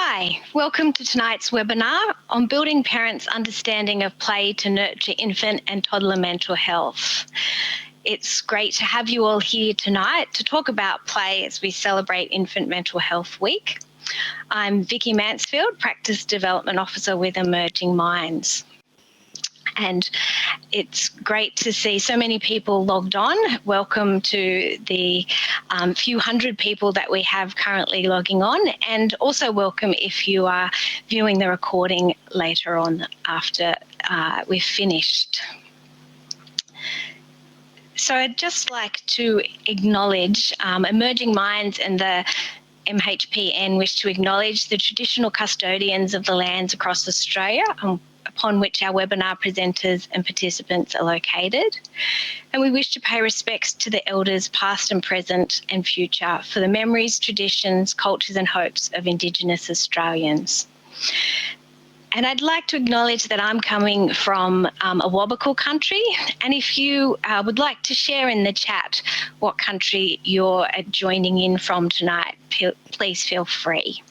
Hi, welcome to tonight's webinar on building parents' understanding of play to nurture infant and toddler mental health. It's great to have you all here tonight to talk about play as we celebrate Infant Mental Health Week. I'm Vicki Mansfield, Practice Development Officer with Emerging Minds. And it's great to see so many people logged on. Welcome to the few hundred people that we have currently logging on, and also welcome if you are viewing the recording later on after we've finished. So I'd just like to acknowledge Emerging Minds and the MHPN wish to acknowledge the traditional custodians of the lands across Australia upon which our webinar presenters and participants are located. And we wish to pay respects to the elders past and present and future for the memories, traditions, cultures and hopes of Indigenous Australians. And I'd like to acknowledge that I'm coming from a Awabakal country, and if you would like to share in the chat what country you're joining in from tonight, please feel free.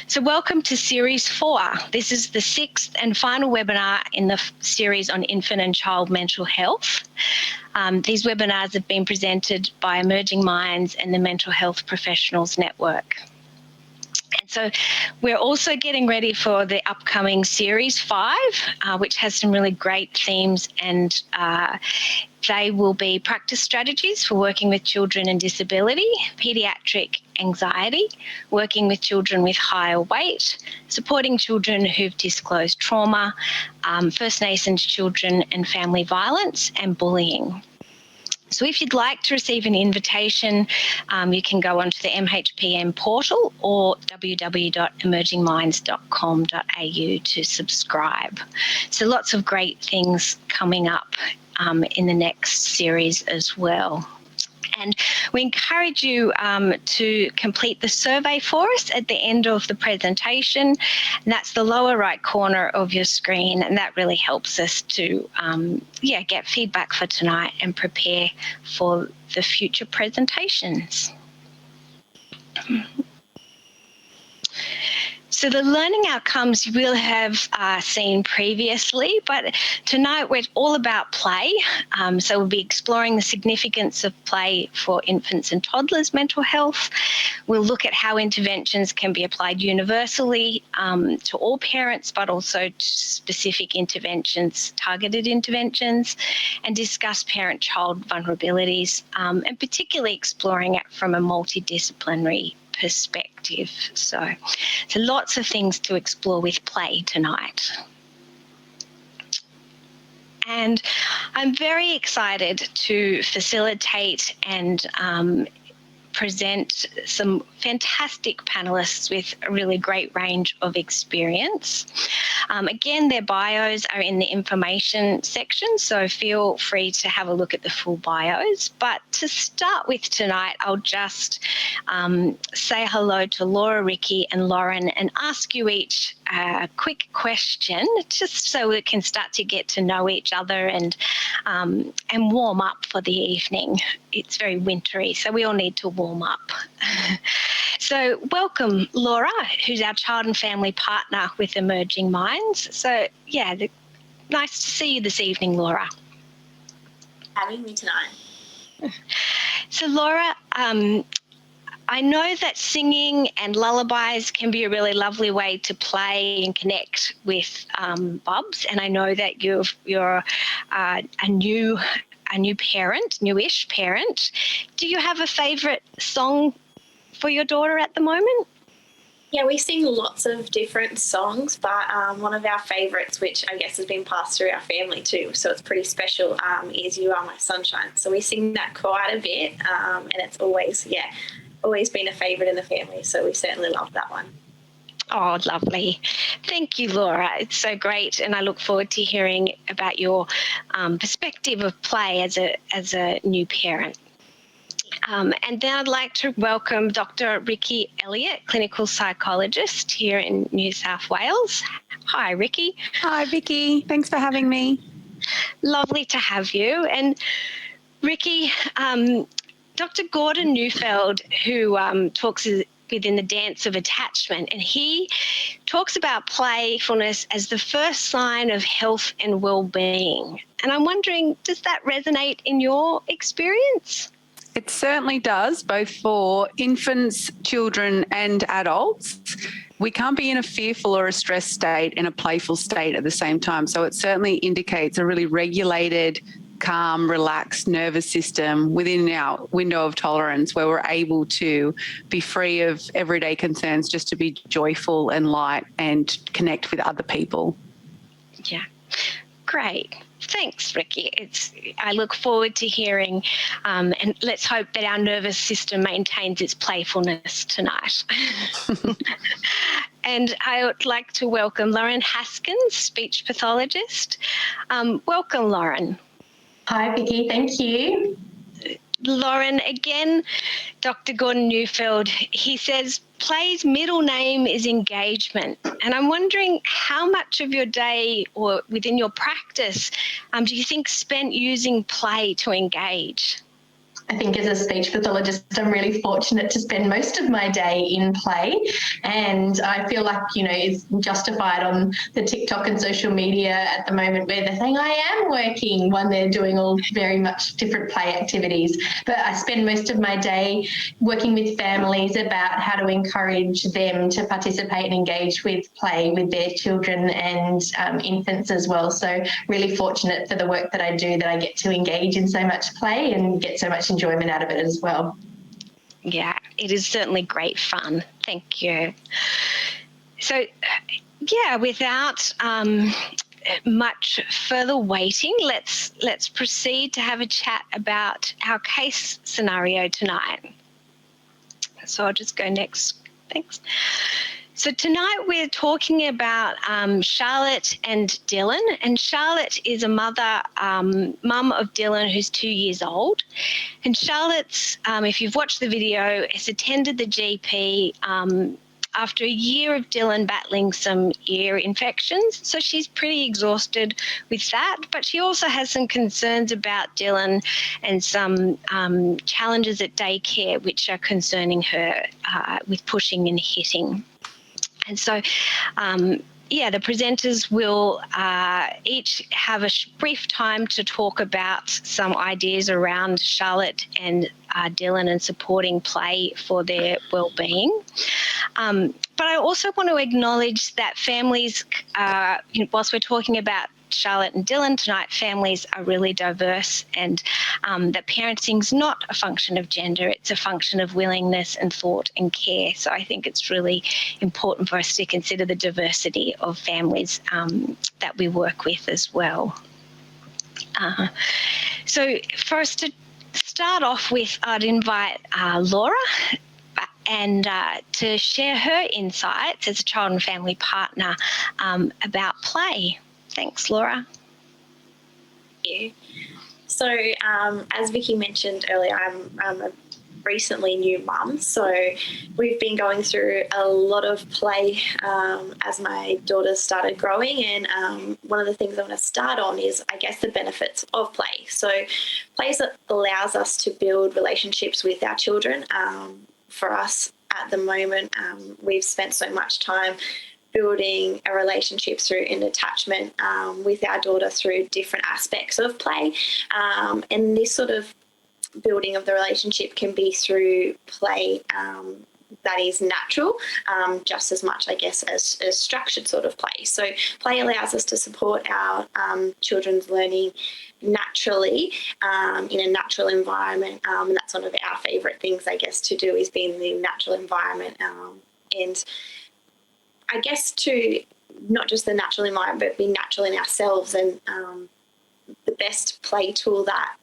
So welcome to Series 4. This is the 6th and final webinar in the series on infant and child mental health. These webinars have been presented by Emerging Minds and the Mental Health Professionals Network. And so we're also getting ready for the upcoming Series 5, which has some really great themes, and they will be practice strategies for working with children and disability, paediatric anxiety, working with children with higher weight, supporting children who've disclosed trauma, First Nations children and family violence, and bullying. So if you'd like to receive an invitation, you can go onto the MHPN portal or www.emergingminds.com.au to subscribe. So lots of great things coming up in the next series as well. And we encourage you to complete the survey for us at the end of the presentation. And that's the lower right corner of your screen, and that really helps us to get feedback for tonight and prepare for the future presentations. So the learning outcomes you will have seen previously, but tonight we're all about play. So we'll be exploring the significance of play for infants and toddlers' mental health. We'll look at how interventions can be applied universally to all parents, but also to specific interventions, targeted interventions, and discuss parent-child vulnerabilities, and particularly exploring it from a multidisciplinary perspective. So lots of things to explore with play tonight. And I'm very excited to facilitate and present some fantastic panellists with a really great range of experience. Again, their bios are in the information section, so feel free to have a look at the full bios. But to start with tonight, I'll just say hello to Laura, Ricky and Lauren and ask you each a quick question, just so we can start to get to know each other and warm up for the evening. It's very wintry, so we all need to warm up. So welcome, Laura, who's our child and family partner with Emerging Minds. So nice to see you this evening, Laura. Having me tonight. So Laura, I know that singing and lullabies can be a really lovely way to play and connect with bubs, and I know that you're a newish parent. Do you have a favourite song for your daughter at the moment? Yeah, we sing lots of different songs, but one of our favourites, which I guess has been passed through our family too, so it's pretty special, is You Are My Sunshine. So we sing that quite a bit, and it's always been a favourite in the family, so we certainly love that one. Oh, lovely. Thank you, Laura. It's so great, and I look forward to hearing about your perspective of play as a new parent. And then I'd like to welcome Dr. Rickie Elliot, clinical psychologist here in New South Wales. Hi, Rickie. Hi, Vicki. Thanks for having me. Lovely to have you. And Rickie, Dr. Gordon Neufeld, who talks within the dance of attachment, and he talks about playfulness as the first sign of health and well-being. And I'm wondering, does that resonate in your experience? It certainly does, both for infants, children and adults. We can't be in a fearful or a stressed state and a playful state at the same time. So it certainly indicates a really regulated, calm, relaxed nervous system within our window of tolerance, where we're able to be free of everyday concerns, just to be joyful and light and connect with other people. Yeah, great. Thanks, Ricky. I look forward to hearing, and let's hope that our nervous system maintains its playfulness tonight. And I would like to welcome Lauren Haskins, speech pathologist. Welcome, Lauren. Hi, Vicki. Thank you. Lauren, again, Dr. Gordon Neufeld, he says play's middle name is engagement. And I'm wondering how much of your day or within your practice do you think spent using play to engage? I think as a speech pathologist, I'm really fortunate to spend most of my day in play, and I feel like, it's justified on the TikTok and social media at the moment where they're saying I am working when they're doing all very much different play activities. But I spend most of my day working with families about how to encourage them to participate and engage with play with their children and infants as well. So really fortunate for the work that I do, that I get to engage in so much play and get so much enjoyment out of it as well. Yeah, it is certainly great fun. Thank you. So, without much further waiting, let's proceed to have a chat about our case scenario tonight. So I'll just go next. Thanks. So tonight we're talking about Charlotte and Dillon, and Charlotte is a mum of Dillon who's 2 years old. And Charlotte's, if you've watched the video, has attended the GP after a year of Dillon battling some ear infections. So she's pretty exhausted with that, but she also has some concerns about Dillon and some challenges at daycare which are concerning her with pushing and hitting. And so, the presenters will each have a brief time to talk about some ideas around Charlotte and Dillon and supporting play for their well-being. But I also want to acknowledge that families, whilst we're talking about Charlotte and Dillon tonight, families are really diverse, and that parenting's not a function of gender, it's a function of willingness and thought and care. So I think it's really important for us to consider the diversity of families that we work with as well. So for us to start off with, I'd invite Laura and to share her insights as a child and family partner about play. Thanks, Laura. Thank you. So as Vicki mentioned earlier, I'm a recently new mum, so we've been going through a lot of play as my daughters started growing, and one of the things I want to start on is, I guess, the benefits of play. So play allows us to build relationships with our children. For us at the moment, we've spent so much time building a relationship through attachment with our daughter through different aspects of play. And this sort of building of the relationship can be through play that is natural, just as much, I guess, as structured sort of play. So play allows us to support our children's learning naturally in a natural environment. And that's one of our favourite things, I guess, to do, is be in the natural environment. And I guess to not just the natural environment, but be natural in ourselves. And the best play tool that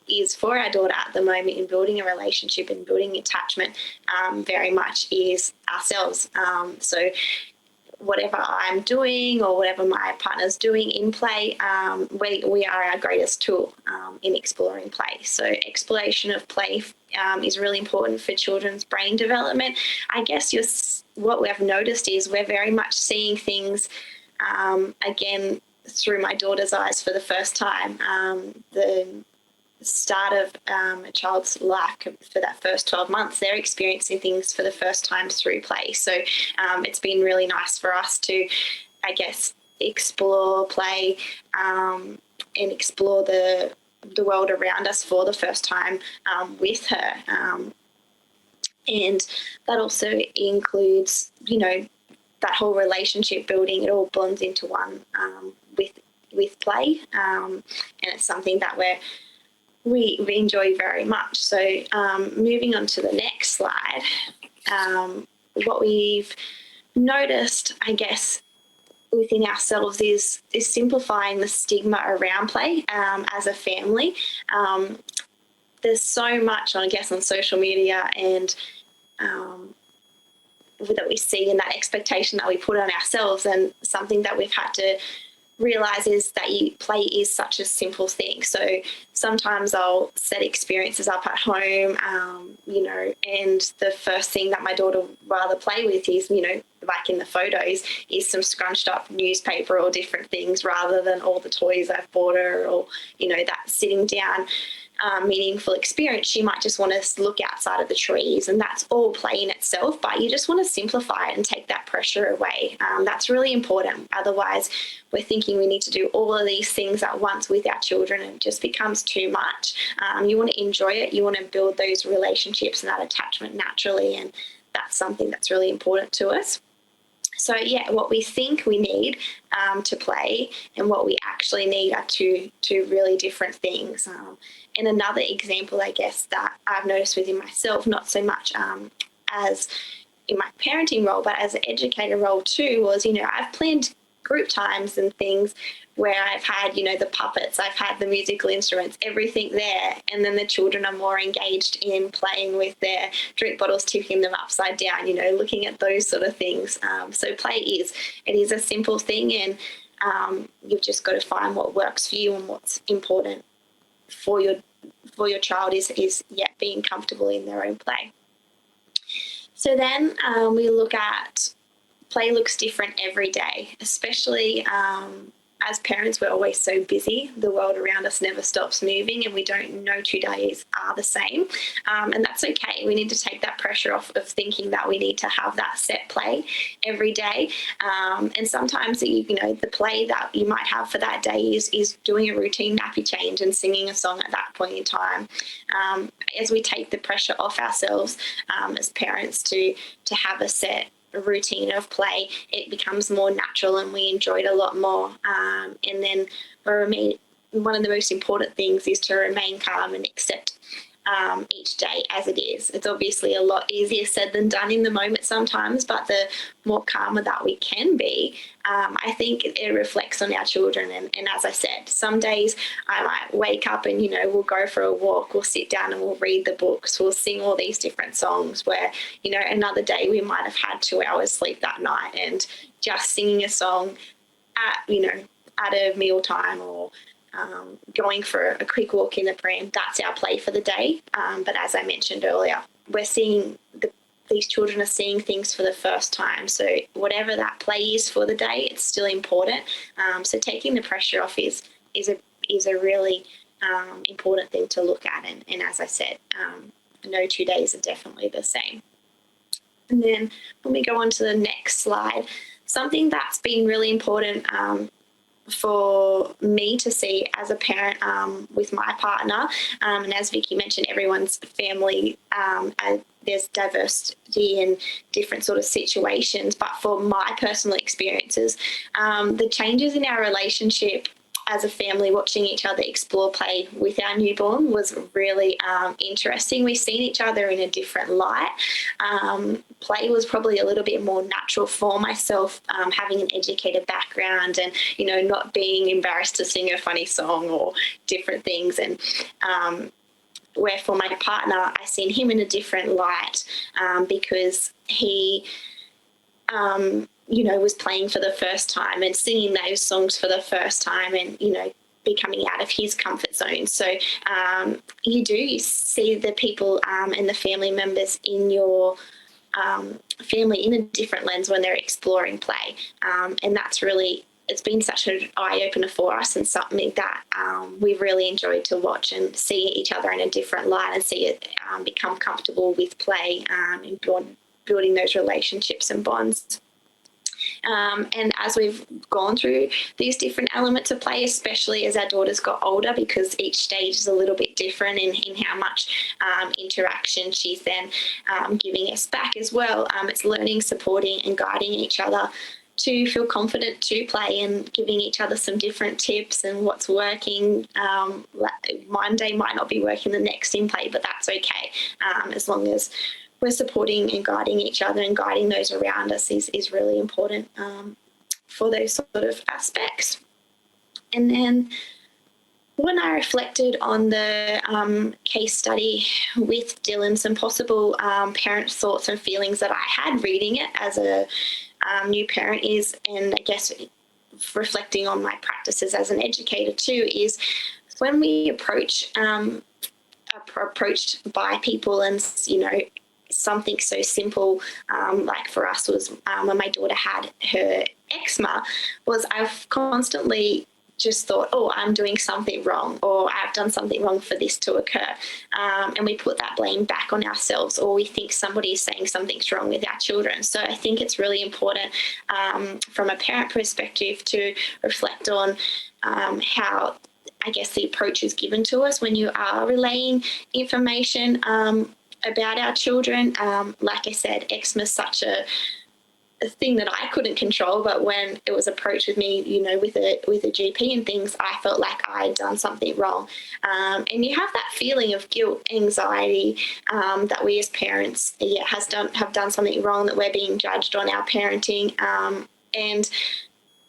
is for our daughter at the moment in building a relationship and building attachment very much is ourselves. So whatever I'm doing or whatever my partner's doing in play, we are our greatest tool in exploring play. So exploration of play is really important for children's brain development. I guess what we've noticed is we're very much seeing things, again, through my daughter's eyes for the first time. start of a child's life for that first 12 months, they're experiencing things for the first time through play. So it's been really nice for us to, I guess, explore play and explore the world around us for the first time with her. And that also includes, that whole relationship building. It all blends into one with play, and it's something that we enjoy very much. So moving on to the next slide, what we've noticed, I guess, within ourselves is simplifying the stigma around play as a family. There's so much, I guess, on social media and that we see, and that expectation that we put on ourselves, and something that we've had to realise is that play is such a simple thing. So sometimes I'll set experiences up at home, and the first thing that my daughter would rather play with is, like in the photos, is some scrunched up newspaper or different things, rather than all the toys I've bought her, or, that sitting down meaningful experience. She might just want to look outside of the trees, and that's all play in itself, but you just want to simplify it and take that pressure away. That's really important. Otherwise, we're thinking we need to do all of these things at once with our children, and it just becomes too much. You want to enjoy it. You want to build those relationships and that attachment naturally, and that's something that's really important to us. So, what we think we need to play and what we actually need are two really different things. And another example, I guess, that I've noticed within myself, not so much as in my parenting role, but as an educator role too, was, I've planned group times and things where I've had, the puppets, I've had the musical instruments, everything there. And then the children are more engaged in playing with their drink bottles, tipping them upside down, looking at those sort of things. So play is a simple thing, and you've just got to find what works for you and what's important for your child is being comfortable in their own play. So then we look at play looks different every day, especially as parents. We're always so busy. The world around us never stops moving, and we don't know 2 days are the same. And that's okay. We need to take that pressure off of thinking that we need to have that set play every day. And sometimes, the play that you might have for that day is doing a routine nappy change and singing a song at that point in time. As we take the pressure off ourselves as parents to have a set routine of play, it becomes more natural and we enjoy it a lot more. And then one of the most important things is to remain calm and accept each day as it is. It's obviously a lot easier said than done in the moment sometimes, but the more calmer that we can be, I think it reflects on our children. And as I said, some days I might wake up and, we'll go for a walk, we'll sit down and we'll read the books, we'll sing all these different songs, where, another day we might have had 2 hours sleep that night, and just singing a song at a mealtime, or going for a quick walk in the pram, that's our play for the day. But as I mentioned earlier, we're seeing these children are seeing things for the first time. So whatever that play is for the day, it's still important. So taking the pressure off is a really important thing to look at. And as I said, no 2 days are definitely the same. And then when we go on to the next slide, something that's been really important for me to see as a parent with my partner, and as Vicki mentioned, everyone's family, there's diversity in different sort of situations, but for my personal experiences, the changes in our relationship as a family, watching each other explore play with our newborn was really interesting. We've seen each other in a different light. Play was probably a little bit more natural for myself, having an educated background and, not being embarrassed to sing a funny song or different things. And where for my partner, I seen him in a different light because he was playing for the first time and singing those songs for the first time, and, becoming out of his comfort zone. So you see the people and the family members in your family in a different lens when they're exploring play. And that's really it's been such an eye-opener for us, and something that we've really enjoyed to watch and see each other in a different light, and see it become comfortable with play and building those relationships and bonds. And as we've gone through these different elements of play, especially as our daughters got older, because each stage is a little bit different in how much interaction she's then giving us back as well. It's learning, supporting and guiding each other to feel confident to play, and giving each other some different tips and what's working. One day might not be working the next in play, but that's okay, as long as we're supporting and guiding each other, and guiding those around us is really important for those sort of aspects. And then when I reflected on the case study with Dillon, some possible parent thoughts and feelings that I had reading it as a new parent is, and I guess reflecting on my practices as an educator too, is when we approached by people, and something so simple, like for us was when my daughter had her eczema, was I've constantly just thought, oh, I'm doing something wrong, or I've done something wrong for this to occur. And we put that blame back on ourselves, or we think somebody is saying something's wrong with our children. So I think it's really important from a parent perspective to reflect on how, I guess, the approach is given to us when you are relaying information about our children. Like I said, eczema is such a thing that I couldn't control, but when it was approached with me, with a GP and things, I felt like I had done something wrong. And you have that feeling of guilt, anxiety, that we as parents have done something wrong, that we're being judged on our parenting. And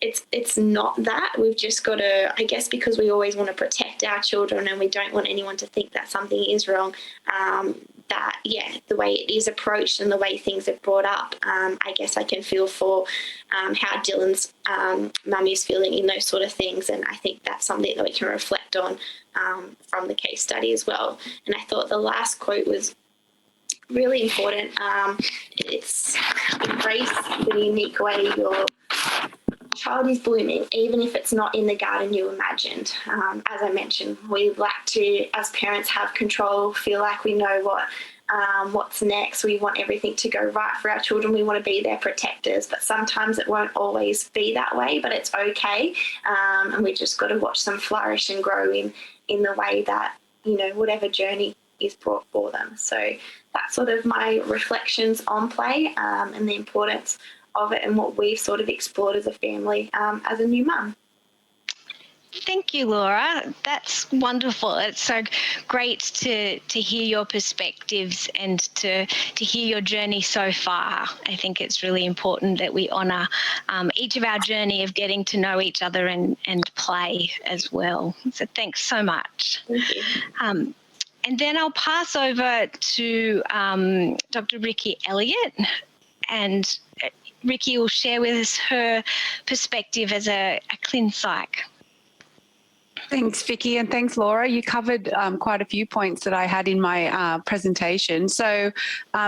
it's not that. We've just got to, I guess, because we always want to protect our children and we don't want anyone to think that something is wrong, the way it is approached and the way things are brought up, I guess I can feel for how Dillon's mum is feeling in those sort of things. And I think that's something that we can reflect on from the case study as well. And I thought the last quote was really important. It's embrace the unique way your child is blooming, even if it's not in the garden you imagined. As I mentioned, we like to, as parents, have control, feel like we know what's next. We want everything to go right for our children. We want to be their protectors, but sometimes it won't always be that way, but it's okay. And we just got to watch them flourish and grow in the way that, whatever journey is brought for them. So that's sort of my reflections on play and the importance of it, and what we've sort of explored as a family as a new mum. Thank you, Laura. That's wonderful. It's so great to hear your perspectives and to hear your journey so far. I think it's really important that we honour each of our journey of getting to know each other and play as well. So thanks so much. Thank you. And then I'll pass over to Dr. Rickie Elliot, and Rickie will share with us her perspective as a clin psych. Thanks, Vicki, and thanks, Laura. You covered quite a few points that I had in my presentation. So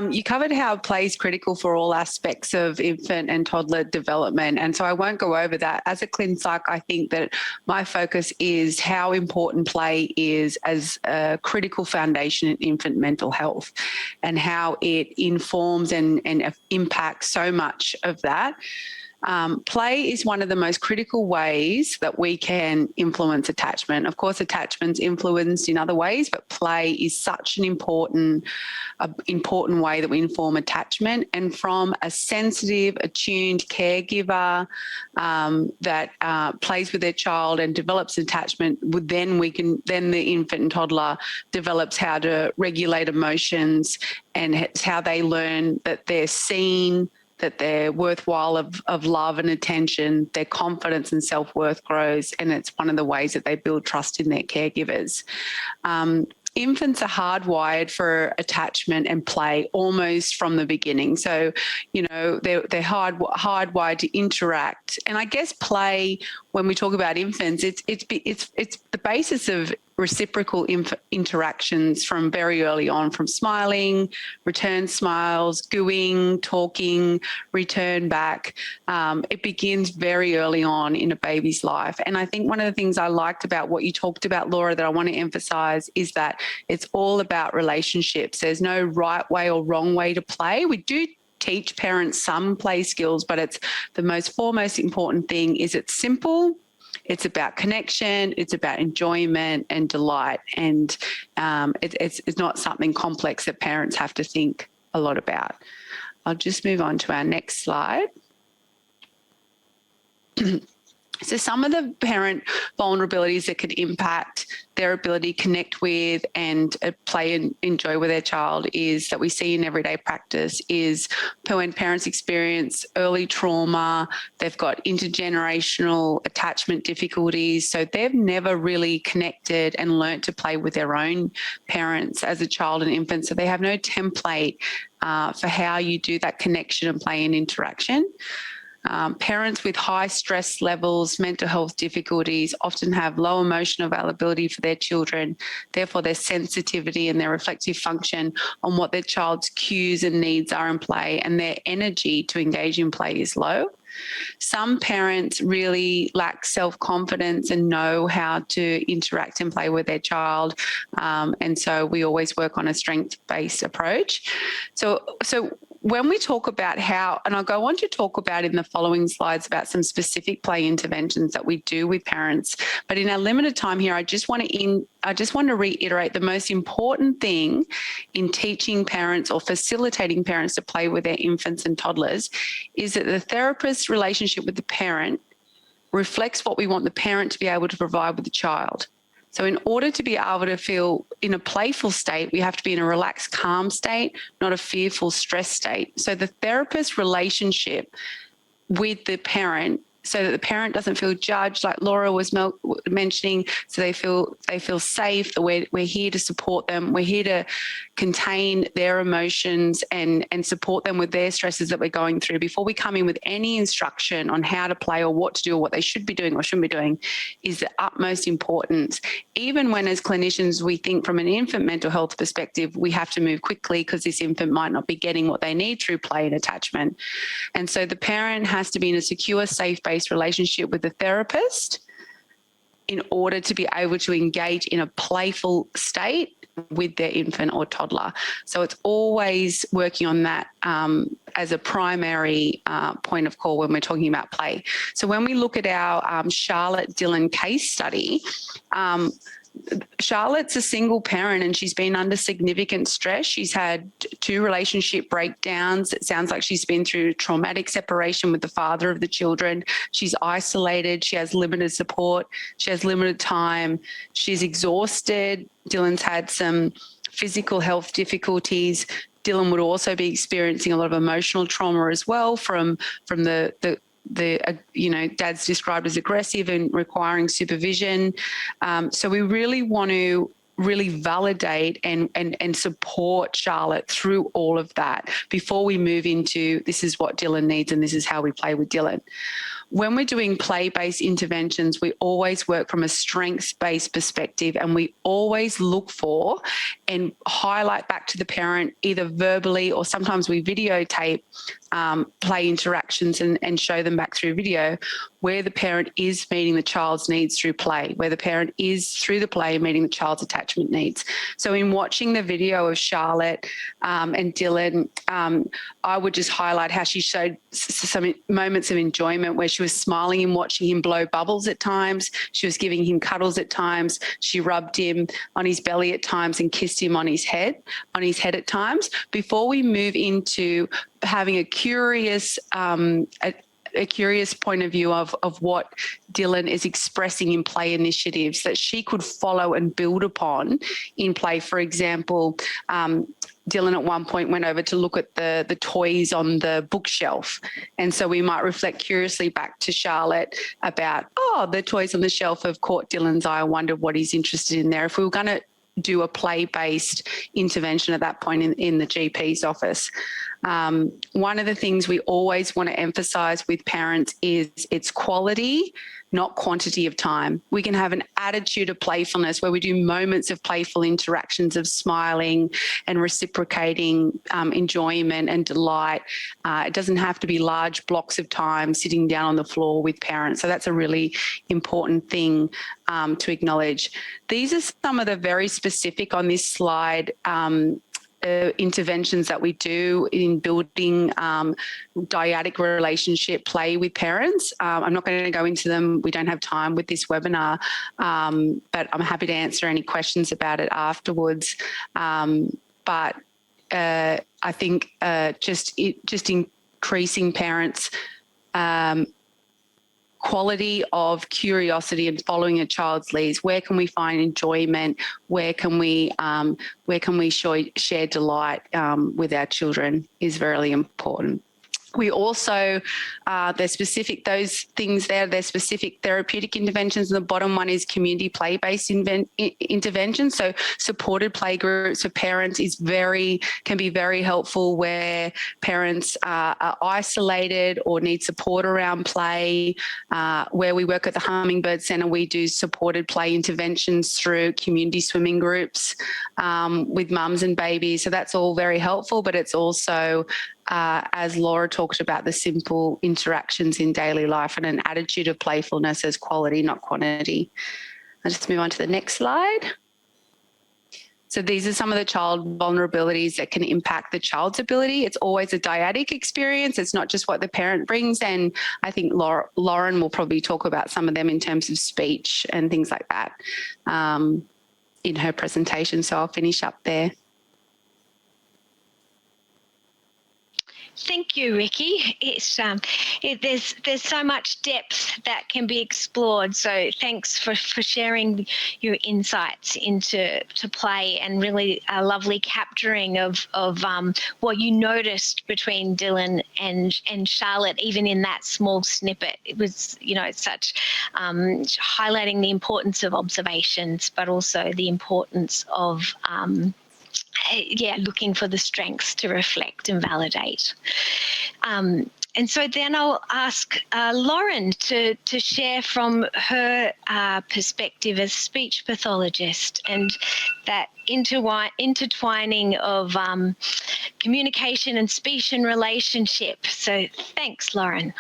you covered how play is critical for all aspects of infant and toddler development, and so I won't go over that. As a clin psych, I think that my focus is how important play is as a critical foundation in infant mental health, and how it informs and impacts so much of that. Play is one of the most critical ways that we can influence attachment. Of course, attachment's influenced in other ways, but play is such an important way that we inform attachment. And from a sensitive, attuned caregiver that plays with their child and develops attachment, then the infant and toddler develops how to regulate emotions, and it's how they learn that they're seen, that they're worthwhile of love and attention. Their confidence and self-worth grows, and it's one of the ways that they build trust in their caregivers. Infants are hardwired for attachment and play almost from the beginning. So, they're hardwired to interact. And I guess play when we talk about infants, it's the basis of reciprocal interactions from very early on, from smiling, return smiles, gooing, talking, return back. It begins very early on in a baby's life. And I think one of the things I liked about what you talked about, Laura, that I want to emphasize is that it's all about relationships. There's no right way or wrong way to play. We do teach parents some play skills, but it's the foremost important thing is it's simple. It's about connection, it's about enjoyment and delight, and it's not something complex that parents have to think a lot about. I'll just move on to our next slide. So some of the parent vulnerabilities that could impact their ability to connect with and play and enjoy with their child is that we see in everyday practice is when parents experience early trauma, they've got intergenerational attachment difficulties, so they've never really connected and learnt to play with their own parents as a child and infant, so they have no template for how you do that connection and play and interaction. Parents with high stress levels, mental health difficulties often have low emotional availability for their children. Therefore, their sensitivity and their reflective function on what their child's cues and needs are in play, and their energy to engage in play is low. Some parents really lack self-confidence and know how to interact and play with their child. And so we always work on a strength-based approach. So when we talk about how, and I'll go on to talk about in the following slides about some specific play interventions that we do with parents, but in our limited time here, I just want to reiterate the most important thing in teaching parents or facilitating parents to play with their infants and toddlers is that the therapist's relationship with the parent reflects what we want the parent to be able to provide with the child. So in order to be able to feel in a playful state, we have to be in a relaxed, calm state, not a fearful, stressed state. So the therapist relationship with the parent, so that the parent doesn't feel judged, like Laura was mentioning, so they feel safe, that we're here to support them. We're here to contain their emotions and support them with their stresses that we're going through before we come in with any instruction on how to play or what to do or what they should be doing or shouldn't be doing is the utmost importance. Even when as clinicians we think from an infant mental health perspective, we have to move quickly because this infant might not be getting what they need through play and attachment. And so the parent has to be in a secure, safe-based relationship with the therapist in order to be able to engage in a playful state with their infant or toddler. So it's always working on that as a primary point of call when we're talking about play. So when we look at our Charlotte Dillon case study, Charlotte's a single parent and she's been under significant stress. She's had 2 relationship breakdowns. It sounds like she's been through traumatic separation with the father of the children. She's isolated. She has limited support. She has limited time. She's exhausted. Dillon's had some physical health difficulties. Dillon would also be experiencing a lot of emotional trauma as well from the dad's described as aggressive and requiring supervision. So we really want to really validate and support Charlotte through all of that before we move into this is what Dillon needs and this is how we play with Dillon. When we're doing play-based interventions, we always work from a strengths-based perspective, and we always look for and highlight back to the parent either verbally or sometimes we videotape play interactions and show them back through video where the parent is meeting the child's needs through play, where the parent is through the play meeting the child's attachment needs. So in watching the video of Charlotte and Dillon, I would just highlight how she showed some moments of enjoyment where she was smiling and watching him blow bubbles at times. She was giving him cuddles at times. She rubbed him on his belly at times and kissed him on his head at times. Before we move into having a curious point of view of what Dillon is expressing in play initiatives that she could follow and build upon in play. For example, Dillon at one point went over to look at the toys on the bookshelf. And so we might reflect curiously back to Charlotte about, the toys on the shelf have caught Dillon's eye. I wonder what he's interested in there. If we were going to do a play-based intervention at that point in the GP's office. One of the things we always want to emphasise with parents is it's quality, not quantity of time. We can have an attitude of playfulness where we do moments of playful interactions of smiling and reciprocating enjoyment and delight. It doesn't have to be large blocks of time sitting down on the floor with parents. So that's a really important thing to acknowledge. These are some of the very specific on this slide interventions that we do in building dyadic relationship play with parents. I'm not going to go into them. We don't have time with this webinar, but I'm happy to answer any questions about it afterwards. But I think just increasing parents' quality of curiosity and following a child's leads. Where can we find enjoyment? Where can we share delight with our children is very important. We also, they're specific, those things there, they're specific therapeutic interventions. And the bottom one is community play-based interventions. So supported play groups for parents can be very helpful where parents are isolated or need support around play. Where we work at the Hummingbird Centre, we do supported play interventions through community swimming groups with mums and babies. So that's all very helpful, but it's also as Laura talked about, the simple interactions in daily life and an attitude of playfulness as quality, not quantity. I'll just move on to the next slide. So these are some of the child vulnerabilities that can impact the child's ability. It's always a dyadic experience. It's not just what the parent brings. And I think Lauren will probably talk about some of them in terms of speech and things like that in her presentation. So I'll finish up there. Thank you, Ricky. It's there's so much depth that can be explored. So thanks for sharing your insights into play and really a lovely capturing of what you noticed between Dillon and Charlotte, even in that small snippet. It was, such highlighting the importance of observations, but also the importance of looking for the strengths to reflect and validate. And so then I'll ask Lauren to share from her perspective as speech pathologist and that intertwining of communication and speech and relationship. So thanks, Lauren.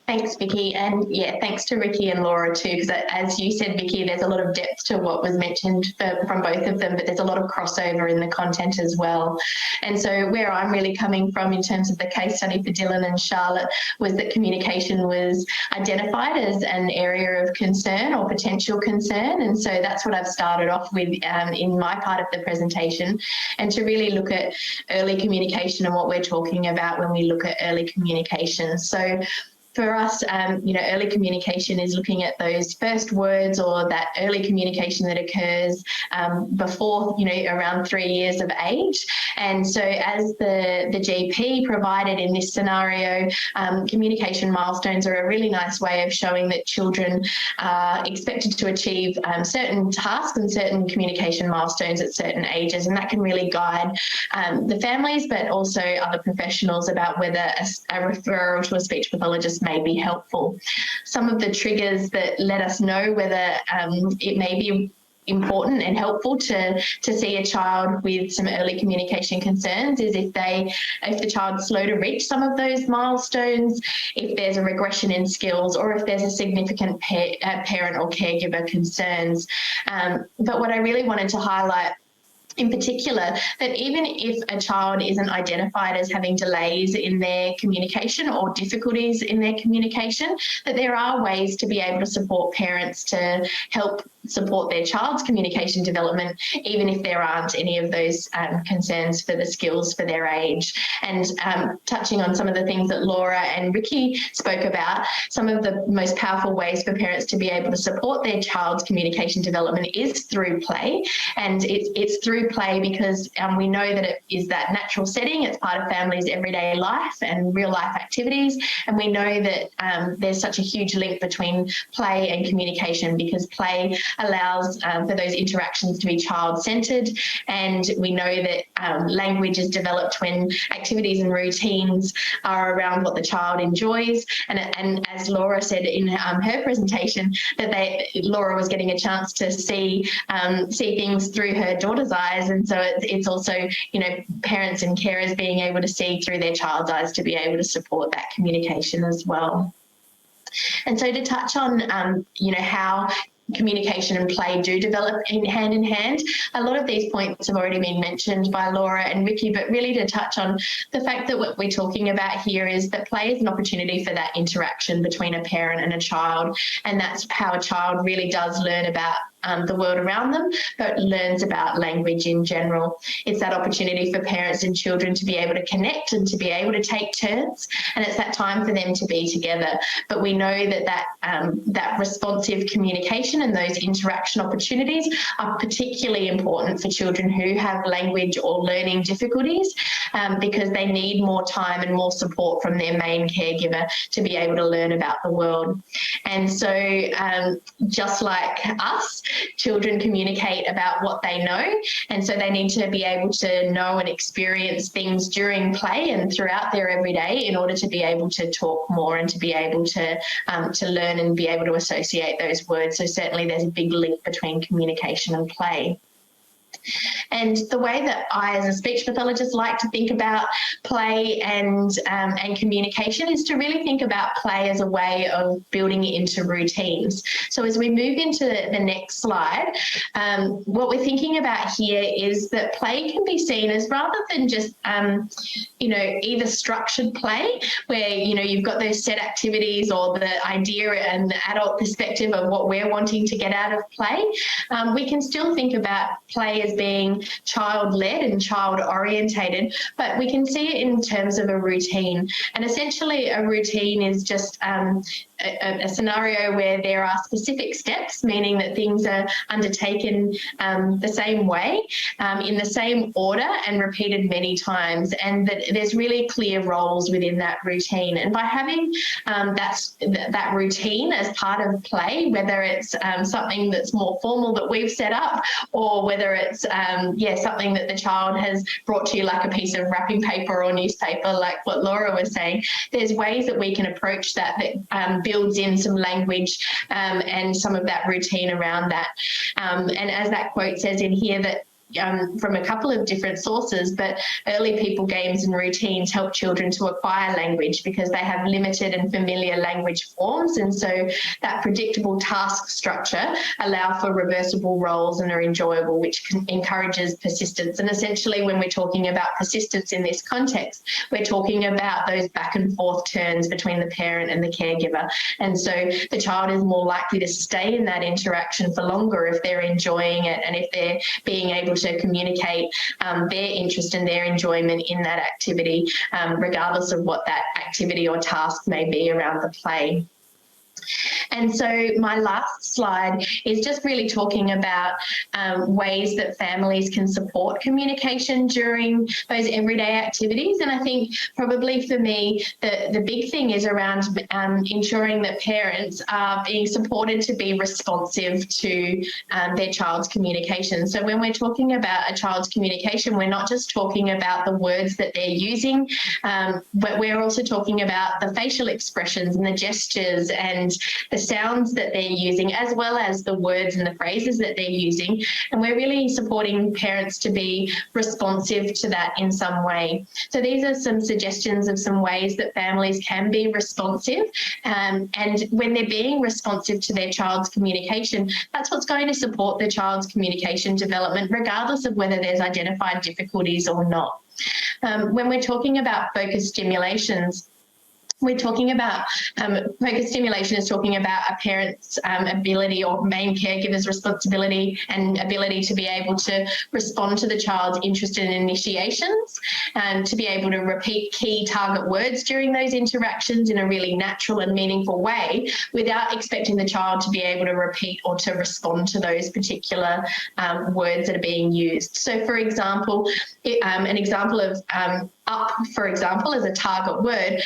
Thanks, Vicki. And thanks to Ricky and Laura too, because as you said, Vicki, there's a lot of depth to what was mentioned from both of them, but there's a lot of crossover in the content as well. And so where I'm really coming from in terms of the case study for Dillon and Charlotte was that communication was identified as an area of concern or potential concern. And so that's what I've started off with in my part of the presentation, and to really look at early communication and what we're talking about when we look at early communication. So for us, early communication is looking at those first words or that early communication that occurs before, around 3 years of age. And so as the GP provided in this scenario, communication milestones are a really nice way of showing that children are expected to achieve certain tasks and certain communication milestones at certain ages. And that can really guide the families, but also other professionals about whether a referral to a speech pathologist may be helpful. Some of the triggers that let us know whether it may be important and helpful to see a child with some early communication concerns is if the child's slow to reach some of those milestones, if there's a regression in skills, or if there's a significant parent or caregiver concerns. But what I really wanted to highlight in particular, that even if a child isn't identified as having delays in their communication or difficulties in their communication, that there are ways to be able to support parents to help support their child's communication development, even if there aren't any of those concerns for the skills for their age. And touching on some of the things that Laura and Ricky spoke about, some of the most powerful ways for parents to be able to support their child's communication development is through play, and it's through through play because we know that it is that natural setting. It's part of families' everyday life and real life activities. And we know that there's such a huge link between play and communication because play allows for those interactions to be child-centred. And we know that language is developed when activities and routines are around what the child enjoys. And as Laura said in her presentation, that Laura was getting a chance to see things through her daughter's eyes. And so it's also, you know, parents and carers being able to see through their child's eyes to be able to support that communication as well. And so to touch on, you know, how communication and play do develop hand in hand. A lot of these points have already been mentioned by Laura and Ricky, but really to touch on the fact that what we're talking about here is that play is an opportunity for that interaction between a parent and a child, and that's how a child really does learn about the world around them, but learns about language in general. It's that opportunity for parents and children to be able to connect and to be able to take turns, and it's that time for them to be together. But we know that responsive communication and those interaction opportunities are particularly important for children who have language or learning difficulties because they need more time and more support from their main caregiver to be able to learn about the world. And so just like us, children communicate about what they know, and so they need to be able to know and experience things during play and throughout their everyday in order to be able to talk more and to be able to learn and be able to associate those words. So certainly there's a big link between communication and play. And the way that I, as a speech pathologist, like to think about play and communication is to really think about play as a way of building it into routines. So as we move into the next slide, what we're thinking about here is that play can be seen as rather than just, you know, either structured play where, you know, you've got those set activities or the idea and the adult perspective of what we're wanting to get out of play. We can still think about play as being child-led and child-orientated, but we can see it in terms of a routine. And essentially a routine is just a scenario where there are specific steps, meaning that things are undertaken the same way, in the same order and repeated many times, and that there's really clear roles within that routine. And by having that routine as part of play, whether it's something that's more formal that we've set up, or whether it's something that the child has brought to you, like a piece of wrapping paper or newspaper, like what Laura was saying, there's ways that we can approach that builds in some language and some of that routine around that. And as that quote says in here, that from a couple of different sources, but early people games and routines help children to acquire language because they have limited and familiar language forms, and so that predictable task structure allow for reversible roles and are enjoyable, which encourages persistence. And essentially when we're talking about persistence in this context, we're talking about those back and forth turns between the parent and the caregiver, and so the child is more likely to stay in that interaction for longer if they're enjoying it and if they're being able to communicate their interest and their enjoyment in that activity, regardless of what that activity or task may be around the play. And so my last slide is just really talking about ways that families can support communication during those everyday activities. And I think probably for me, the big thing is around ensuring that parents are being supported to be responsive to their child's communication. So when we're talking about a child's communication, we're not just talking about the words that they're using, but we're also talking about the facial expressions and the gestures and the sounds that they're using, as well as the words and the phrases that they're using. And we're really supporting parents to be responsive to that in some way. So these are some suggestions of some ways that families can be responsive. And when they're being responsive to their child's communication, that's what's going to support their child's communication development, regardless of whether there's identified difficulties or not. When we're talking about focused stimulations, we're talking about focus stimulation is talking about a parent's ability or main caregiver's responsibility and ability to be able to respond to the child's interest in initiations and to be able to repeat key target words during those interactions in a really natural and meaningful way without expecting the child to be able to repeat or to respond to those particular words that are being used. So, for example, an example of up, for example, as a target word,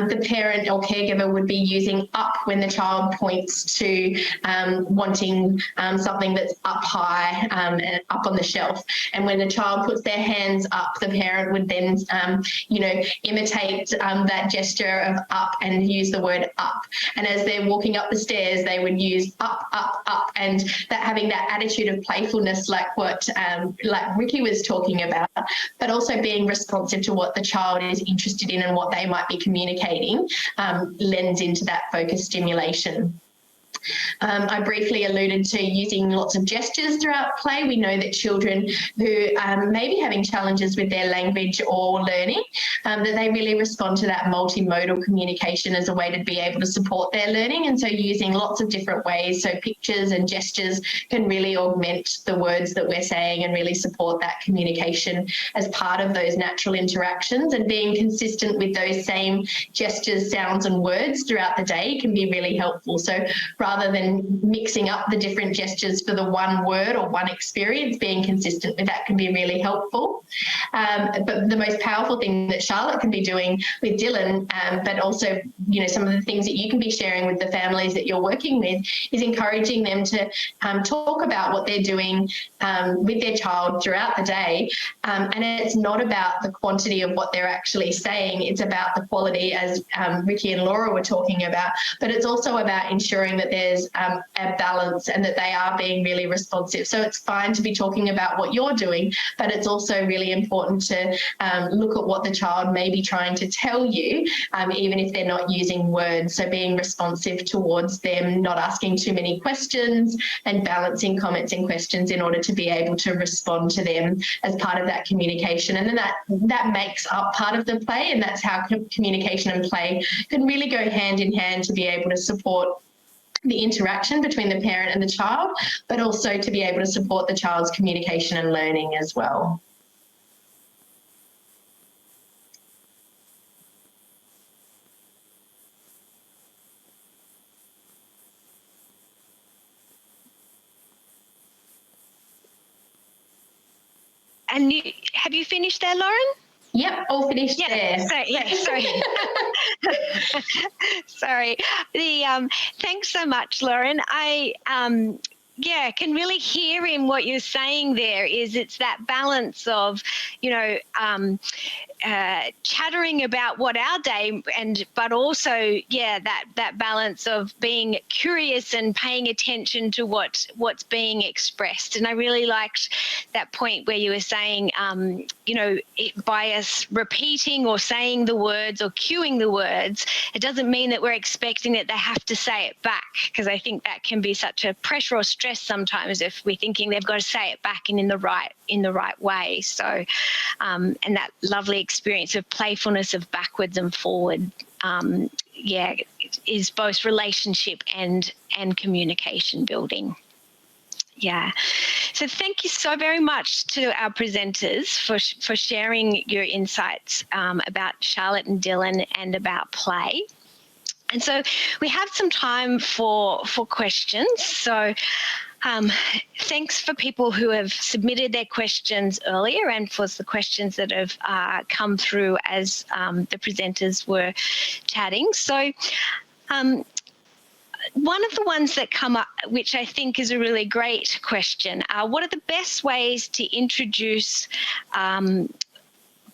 the parent or caregiver would be using up when the child points to wanting something that's up high and up on the shelf. And when the child puts their hands up, the parent would then, imitate that gesture of up and use the word up. And as they're walking up the stairs, they would use up, up, up, and that having that attitude of playfulness, like what like Ricky was talking about, but also being responsive to what the child is interested in and what they might be communicating lends into that focus stimulation. I briefly alluded to using lots of gestures throughout play. We know that children who may be having challenges with their language or learning, that they really respond to that multimodal communication as a way to be able to support their learning. And so using lots of different ways, so pictures and gestures can really augment the words that we're saying and really support that communication as part of those natural interactions, and being consistent with those same gestures, sounds and words throughout the day can be really helpful. So rather than mixing up the different gestures for the one word or one experience, being consistent with that can be really helpful. But the most powerful thing that Charlotte can be doing with Dillon, but also, some of the things that you can be sharing with the families that you're working with, is encouraging them to talk about what they're doing with their child throughout the day. And it's not about the quantity of what they're actually saying, it's about the quality, as Ricky and Laura were talking about, but it's also about ensuring that there's a balance and that they are being really responsive. So it's fine to be talking about what you're doing, but it's also really important to look at what the child may be trying to tell you, even if they're not using words. So being responsive towards them, not asking too many questions, and balancing comments and questions in order to be able to respond to them as part of that communication. And then that makes up part of the play, and that's how communication and play can really go hand in hand to be able to support the interaction between the parent and the child, but also to be able to support the child's communication and learning as well. And have you finished there, Lauren? Yep, all finished there. Sorry. Sorry. Thanks so much, Lauren. I can really hear in what you're saying there is it's that balance of, chattering about what our day, but also that balance of being curious and paying attention to what's being expressed. And I really liked that point where you were saying by us repeating or saying the words or cueing the words, it doesn't mean that we're expecting that they have to say it back, because I think that can be such a pressure or stress sometimes if we're thinking they've got to say it back and in the right way. So and that lovely experience of playfulness of backwards and forward is both relationship and communication building. Yeah. So thank you so very much to our presenters for sharing your insights about Charlotte and Dillon and about play. And so we have some time for questions. So thanks for people who have submitted their questions earlier and for the questions that have come through as the presenters were chatting. So one of the ones that come up, which I think is a really great question, what are the best ways to introduce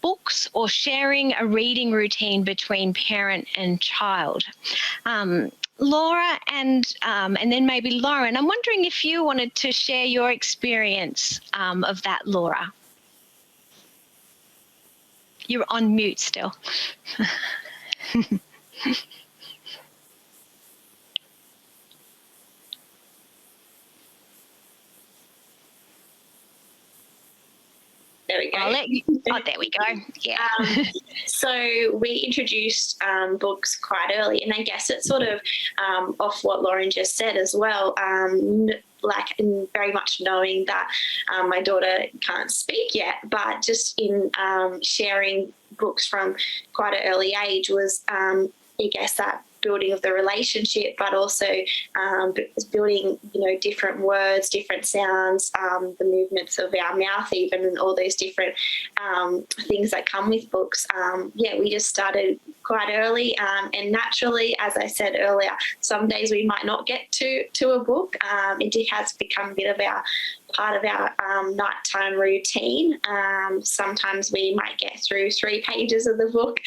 books or sharing a reading routine between parent and child? Laura and then maybe Lauren, I'm wondering if you wanted to share your experience of that, Laura. You're on mute still. There we we go. I'll let you. Oh, there we go. Yeah. So we introduced books quite early, and I guess it's sort of off what Lauren just said as well. Like in very much knowing that my daughter can't speak yet, but just in sharing books from quite an early age was, I guess, that building of the relationship, but also building, different words, different sounds, the movements of our mouth even, and all those different things that come with books. We just started quite early, and naturally, as I said earlier, some days we might not get to a book. It has become a bit of our part of our nighttime routine. Sometimes we might get through 3 pages of the book.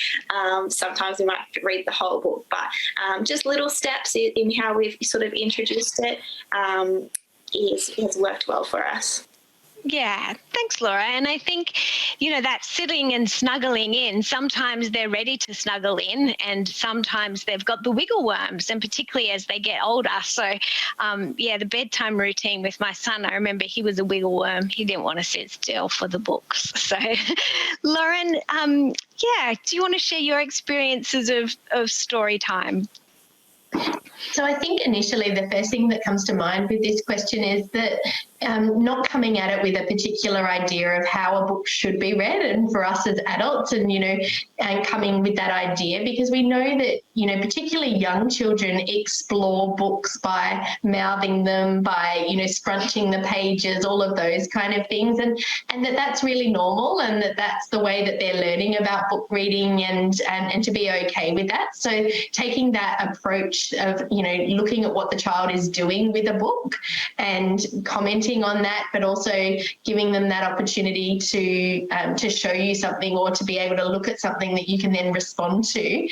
Sometimes we might read the whole book, but just little steps in how we've sort of introduced it has worked well for us. Yeah, thanks, Laura. And I think, that sitting and snuggling in, sometimes they're ready to snuggle in and sometimes they've got the wiggle worms, and particularly as they get older. So, the bedtime routine with my son, I remember he was a wiggle worm. He didn't want to sit still for the books. So, Lauren, do you want to share your experiences of story time? So I think initially the first thing that comes to mind with this question is that not coming at it with a particular idea of how a book should be read, and for us as adults, and coming with that idea, because we know that particularly young children explore books by mouthing them, by scrunching the pages, all of those kind of things, and that's really normal, and that's the way that they're learning about book reading, and to be okay with that. So taking that approach of looking at what the child is doing with a book and commenting on that, but also giving them that opportunity to show you something, or to be able to look at something that you can then respond to,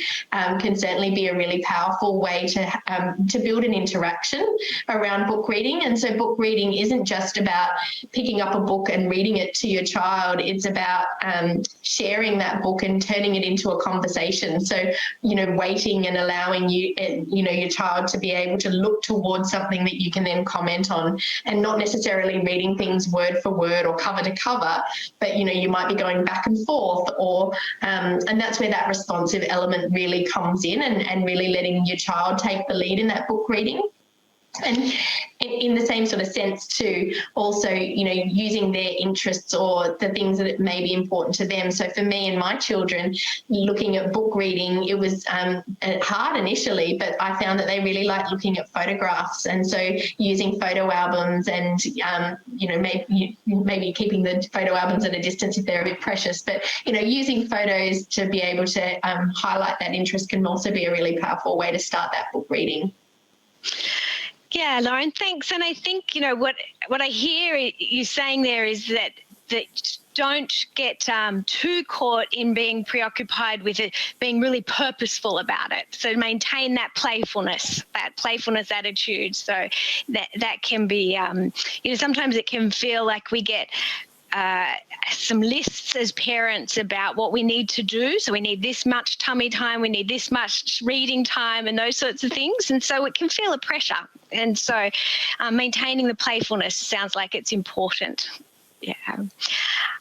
can certainly be a really powerful way to build an interaction around book reading. And so book reading isn't just about picking up a book and reading it to your child. It's about sharing that book and turning it into a conversation. So, waiting and allowing your child to be able to look towards something that you can then comment on, and not necessarily reading things word for word or cover to cover, but you might be going back and forth, or and that's where that responsive element really comes in, and really letting your child take the lead in that book reading. And in the same sort of sense too, also, using their interests or the things that may be important to them. So for me and my children, looking at book reading, it was hard initially, but I found that they really liked looking at photographs. And so using photo albums and, maybe keeping the photo albums at a distance if they're a bit precious, but, using photos to be able to highlight that interest can also be a really powerful way to start that book reading. Yeah, Lauren, thanks. And I think, what I hear you saying there is that don't get too caught in being preoccupied with it, being really purposeful about it. So maintain that playfulness attitude. So that can be, sometimes it can feel like we get some lists as parents about what we need to do. So we need this much tummy time, we need this much reading time, and those sorts of things. And so it can feel a pressure. And so maintaining the playfulness sounds like it's important. Yeah.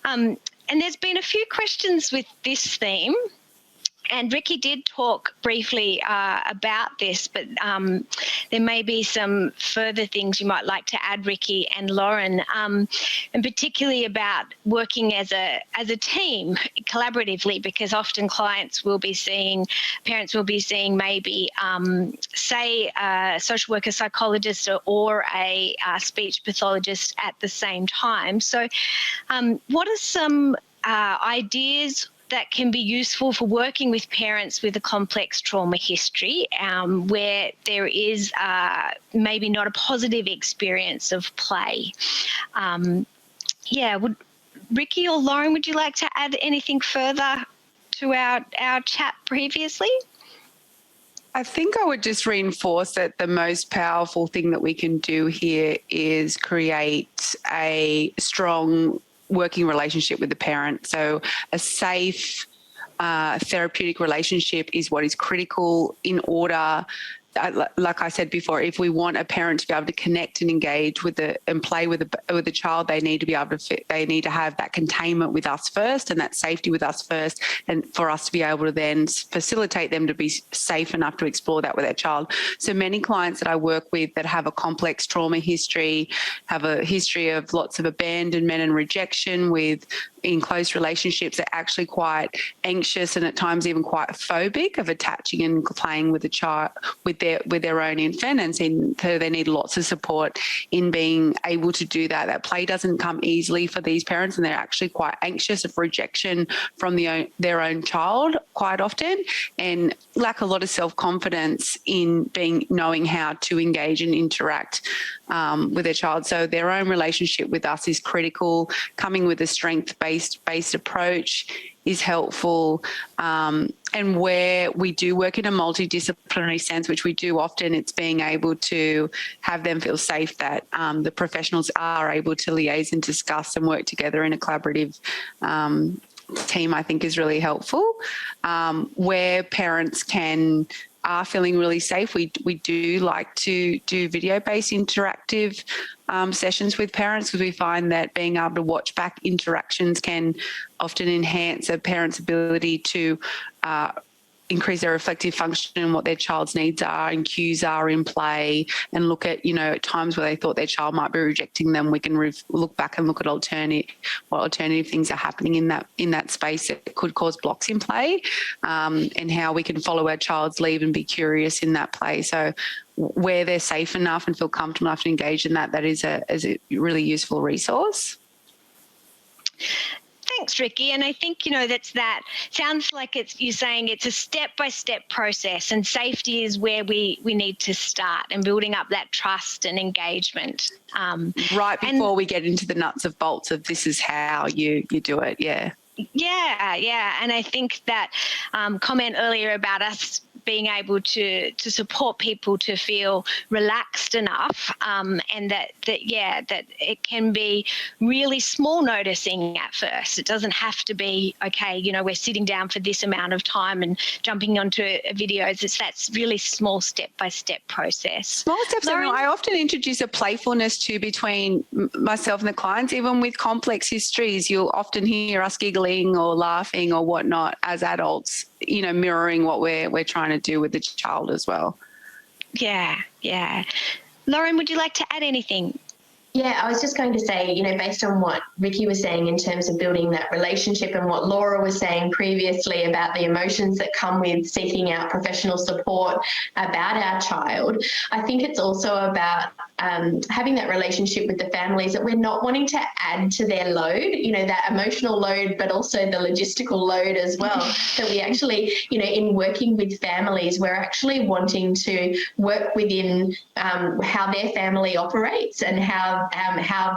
And there's been a few questions with this theme. And Ricky did talk briefly about this, but there may be some further things you might like to add, Ricky and Lauren, and particularly about working as a team collaboratively, because often parents will be seeing maybe, say, a social worker, psychologist, or a speech pathologist at the same time. So what are some ideas that can be useful for working with parents with a complex trauma history, where there is maybe not a positive experience of play? Ricky or Lauren, would you like to add anything further to our chat previously? I think I would just reinforce that the most powerful thing that we can do here is create a strong working relationship with the parent. So a safe therapeutic relationship is what is critical in order like I said before, if we want a parent to be able to connect and engage with and play with the child, they need to be able to have that containment with us first and that safety with us first, and for us to be able to then facilitate them to be safe enough to explore that with their child. So many clients that I work with that have a complex trauma history, have a history of lots of abandonment and rejection in close relationships, are actually quite anxious and at times even quite phobic of attaching and playing with the child, with their own infant, and so they need lots of support in being able to do that. That play doesn't come easily for these parents, and they're actually quite anxious of rejection from their own child quite often, and lack a lot of self-confidence in knowing how to engage and interact with their child. So their own relationship with us is critical. Coming with a strength-based approach is helpful. And where we do work in a multidisciplinary sense, which we do often, it's being able to have them feel safe that the professionals are able to liaise and discuss and work together in a collaborative team, I think is really helpful. Where parents are feeling really safe, we do like to do video-based interactive sessions with parents, because we find that being able to watch back interactions can often enhance a parent's ability to increase their reflective function and what their child's needs are and cues are in play, and look at, at times where they thought their child might be rejecting them, we can look back and look at what alternative things are happening in that space that could cause blocks in play, and how we can follow our child's lead and be curious in that play. So where they're safe enough and feel comfortable enough to engage in that is a really useful resource. Thanks, Rickie. And I think, that sounds like you're saying it's a step-by-step process, and safety is where we need to start, and building up that trust and engagement. Right before we get into the nuts and bolts of this is how you do it, yeah. Yeah. And I think that comment earlier about us being able to support people to feel relaxed enough, and that it can be really small noticing at first. It doesn't have to be, okay, we're sitting down for this amount of time and jumping onto videos. It's that really small step-by-step process. Small steps. I often introduce a playfulness too between myself and the clients. Even with complex histories, you'll often hear us giggling or laughing or whatnot as adults, mirroring what we're trying to do with the child as well. Yeah. Lauren, would you like to add anything? Yeah, I was just going to say, based on what Rickie was saying in terms of building that relationship, and what Laura was saying previously about the emotions that come with seeking out professional support about our child, I think it's also about having that relationship with the families, that we're not wanting to add to their load, that emotional load, but also the logistical load as well. That we actually, in working with families, we're actually wanting to work within how their family operates and how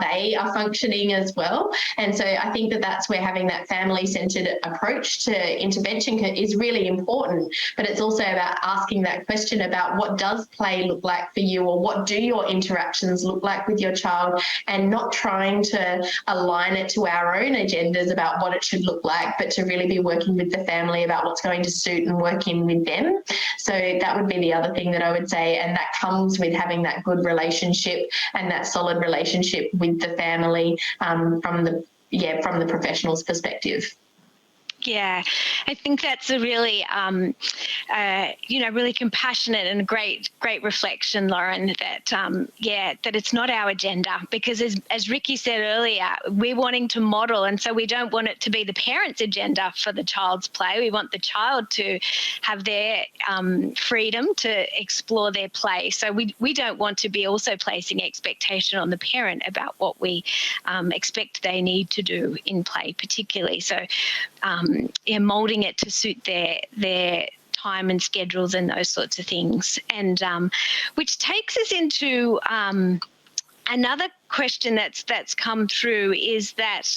they are functioning as well. And so I think that's where having that family-centred approach to intervention is really important. But it's also about asking that question about what does play look like for you, or what do your interactions look like with your child, and not trying to align it to our own agendas about what it should look like, but to really be working with the family about what's going to suit and work in with them. So that would be the other thing that I would say, and that comes with having that good relationship and that solid relationship with the family from the professional's perspective. Yeah, I think that's a really, really compassionate and great reflection, Lauren, that, that it's not our agenda, because as Rickie said earlier, we're wanting to model, and so we don't want it to be the parent's agenda for the child's play. We want the child to have their freedom to explore their play. So we don't want to be also placing expectation on the parent about what we expect they need to do in play particularly. So, moulding it to suit their time and schedules and those sorts of things. And which takes us into another question that's come through, is that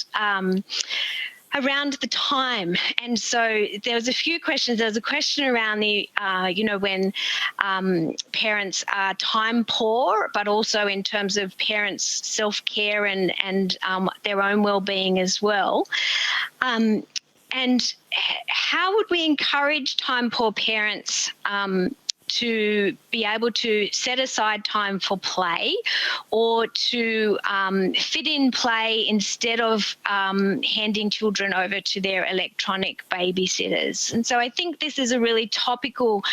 around the time. And so there was a few questions. There was a question around the, when parents are time poor, but also in terms of parents' self-care and their own well-being as well. And how would we encourage time poor parents to be able to set aside time for play, or to fit in play instead of handing children over to their electronic babysitters. And so I think this is a really topical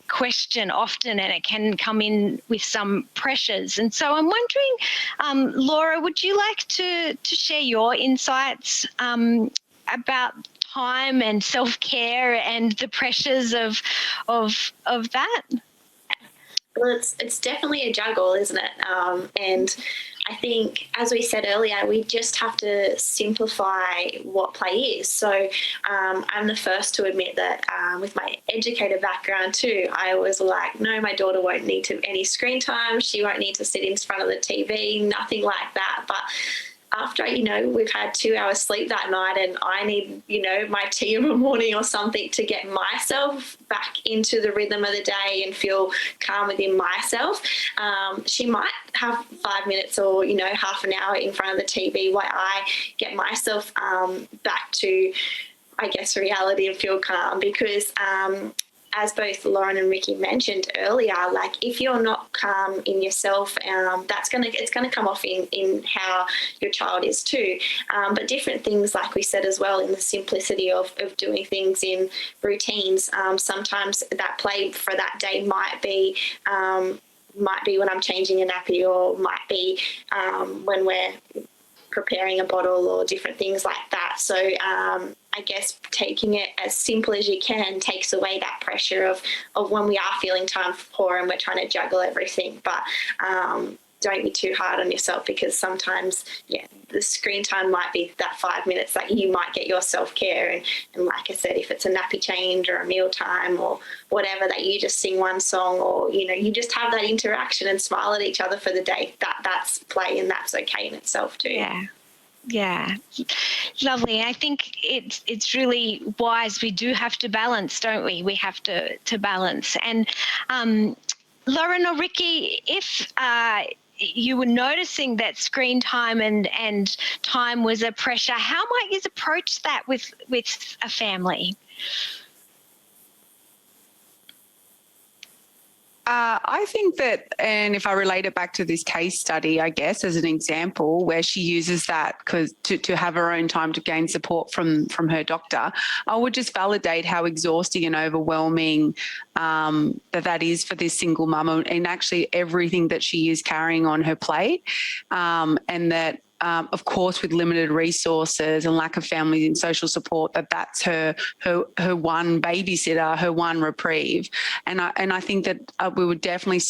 question often, and it can come in with some pressures. And so I'm wondering, Laura, would you like to share your insights about time and self-care and the pressures of that? Well, it's definitely a juggle, isn't it? And I think, as we said earlier, we just have to simplify what play is. So I'm the first to admit that with my educator background too, I was like, no, my daughter won't need any screen time. She won't need to sit in front of the TV, nothing like that. But after, we've had 2 hours sleep that night and I need, my tea in the morning or something to get myself back into the rhythm of the day and feel calm within myself, she might have 5 minutes or, half an hour in front of the TV while I get myself back to, I guess, reality and feel calm. Because as both Lauren and Ricky mentioned earlier, like if you're not calm in yourself, it's gonna come off in how your child is too. But different things, like we said as well, in the simplicity of doing things in routines. Sometimes that play for that day might be when I'm changing a nappy, or might be when we're preparing a bottle, or different things like that. So I guess taking it as simple as you can takes away that pressure of when we are feeling time poor and we're trying to juggle everything. But don't be too hard on yourself, because sometimes, the screen time might be that 5 minutes that you might get your self-care. And like I said, if it's a nappy change or a meal time or whatever, that you just sing one song, or, you just have that interaction and smile at each other for the day, that's play, and that's okay in itself too. Yeah, lovely. I think it's really wise. We do have to balance, don't we? We have to balance. And Lauren or Ricky, if you were noticing that screen time and time was a pressure, how might you approach that with a family? I think that, and if I relate it back to this case study, I guess, as an example, where she uses that to have her own time to gain support from her doctor, I would just validate how exhausting and overwhelming that is for this single mum, and actually everything that she is carrying on her plate, and that, of course, with limited resources and lack of family and social support, that's her one babysitter, her one reprieve. And I think that we would definitely,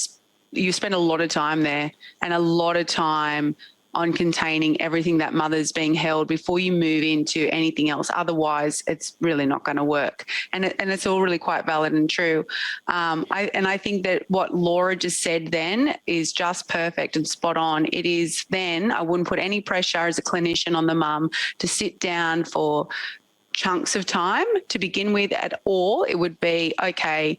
you spend a lot of time there, and a lot of time on containing everything that mother's being held before you move into anything else. Otherwise, it's really not going to work. And it's all really quite valid and true. I think that what Laura just said then is just perfect and spot on. It is then, I wouldn't put any pressure as a clinician on the mum to sit down for chunks of time to begin with at all. It would be, okay,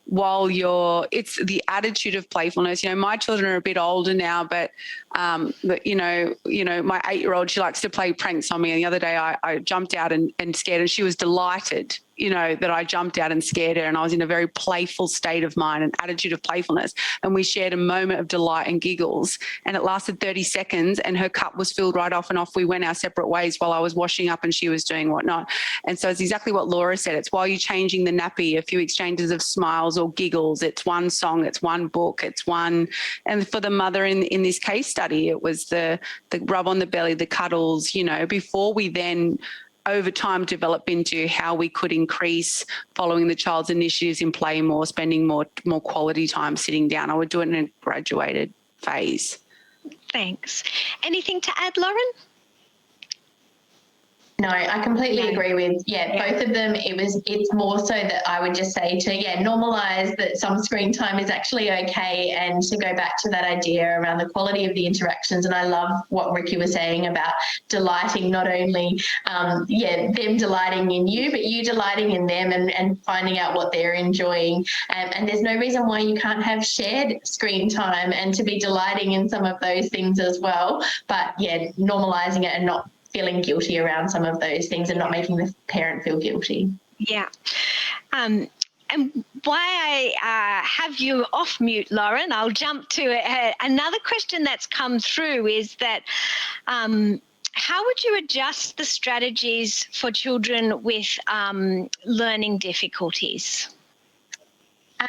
it's the attitude of playfulness. My children are a bit older now, but my 8-year-old, she likes to play pranks on me. And the other day I jumped out and scared her. She was delighted, that I jumped out and scared her, and I was in a very playful state of mind, an attitude of playfulness. And we shared a moment of delight and giggles, and it lasted 30 seconds, and her cup was filled right off, and off we went our separate ways while I was washing up and she was doing whatnot. And so it's exactly what Laura said. It's while you're changing the nappy, a few exchanges of smiles or giggles. It's one song, it's one book, it's one. And for the mother in this case study, it was the rub on the belly, the cuddles, before we then over time develop into how we could increase following the child's initiatives in play more, spending more quality time sitting down. I would do it in a graduated phase. Thanks. Anything to add, Lauren? No, I completely agree with, both of them. It's more so that I would just say to, normalise that some screen time is actually okay, and to go back to that idea around the quality of the interactions. And I love what Ricky was saying about delighting, not only, them delighting in you, but you delighting in them, and finding out what they're enjoying. And there's no reason why you can't have shared screen time and to be delighting in some of those things as well. But, normalising it and not feeling guilty around some of those things, and not making the parent feel guilty. Yeah. And why I have you off mute, Lauren, I'll jump to another question that's come through is that how would you adjust the strategies for children with learning difficulties?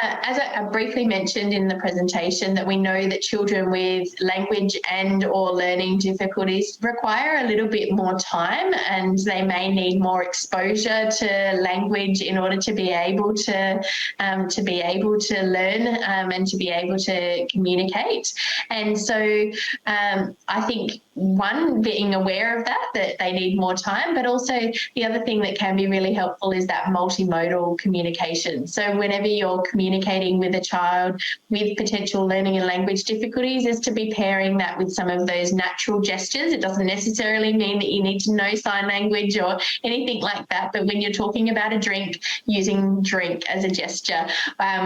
As I briefly mentioned in the presentation, that we know that children with language and or learning difficulties require a little bit more time, and they may need more exposure to language in order to be able to learn and to be able to communicate. And so I think one, being aware of that they need more time, but also the other thing that can be really helpful is that multimodal communication. So whenever you're communicating with a child with potential learning and language difficulties, is to be pairing that with some of those natural gestures. It doesn't necessarily mean that you need to know sign language or anything like that, but when you're talking about a drink, using drink as a gesture.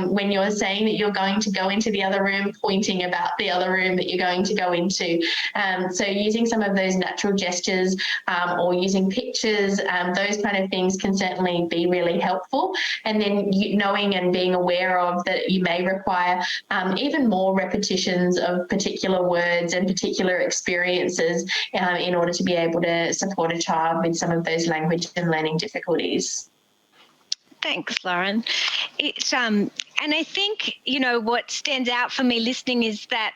When you're saying that you're going to go into the other room, pointing about the other room that you're going to go into. So using some of those natural gestures or using pictures, those kind of things can certainly be really helpful. And then knowing and being aware of that you may require even more repetitions of particular words and particular experiences in order to be able to support a child with some of those language and learning difficulties. Thanks, Lauren. It's and I think, you know, what stands out for me listening is that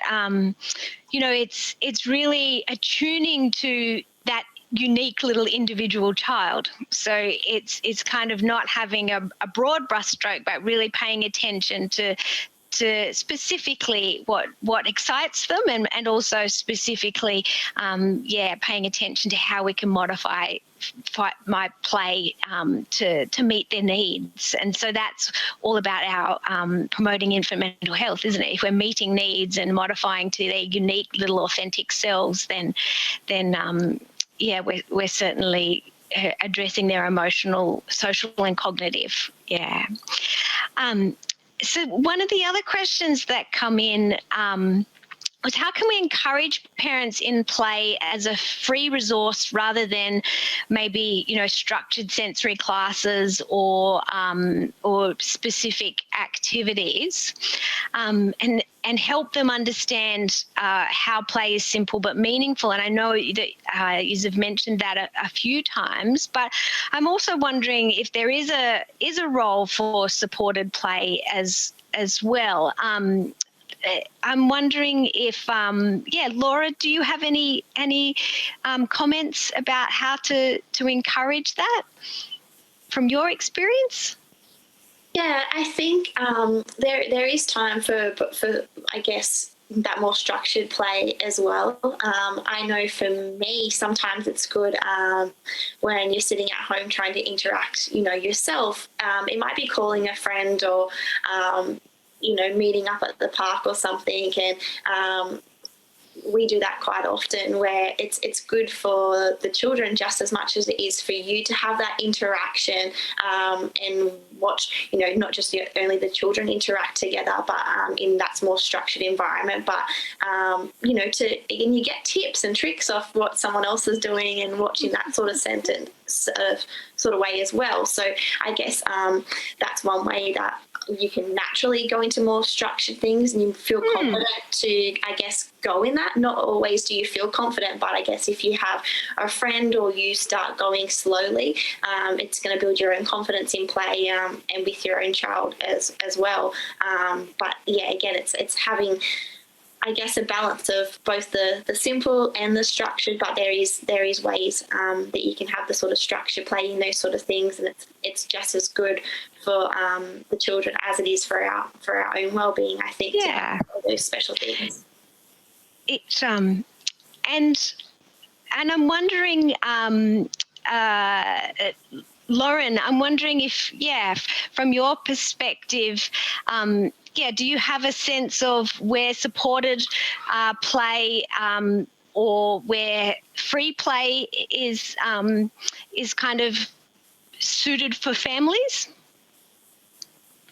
you know, it's really attuning to that unique little individual child. So it's kind of not having a broad brushstroke, but really paying attention to specifically what excites them, and also specifically paying attention to how we can modify my play to meet their needs. And so that's all about our promoting infant mental health, isn't it? If we're meeting needs and modifying to their unique little authentic selves, then we're certainly addressing their emotional, social and cognitive. So one of the other questions that come in was how can we encourage parents in play as a free resource rather than maybe, you know, structured sensory classes or specific activities, and help them understand how play is simple but meaningful. And I know that you have mentioned that a few times, but I'm also wondering if there is a role for supported play as well. I'm wondering if, Laura, do you have any comments about how to encourage that from your experience? Yeah, I think there is time for I guess that more structured play as well. I know for me, sometimes it's good when you're sitting at home trying to interact, you know, yourself. It might be calling a friend or you know, meeting up at the park or something, and we do that quite often, where it's good for the children just as much as it is for you to have that interaction and watch, you know, not just only the children interact together, but in that more structured environment, but you know, and you get tips and tricks off what someone else is doing and watching that sort of sentence sort of way as well. So I guess that's one way that you can naturally go into more structured things and you feel confident to, I guess, go in that. Not always do you feel confident, but I guess if you have a friend or you start going slowly, it's going to build your own confidence in play and with your own child as well. But yeah, again, it's having, I guess, a balance of both the simple and the structured, but there is ways that you can have the sort of structured play in those sort of things, and it's just as good for the children as it is for our own well-being, I think. Yeah, to those special things. It's and I'm wondering, Lauren, I'm wondering if, from your perspective, do you have a sense of where supported play or where free play is kind of suited for families?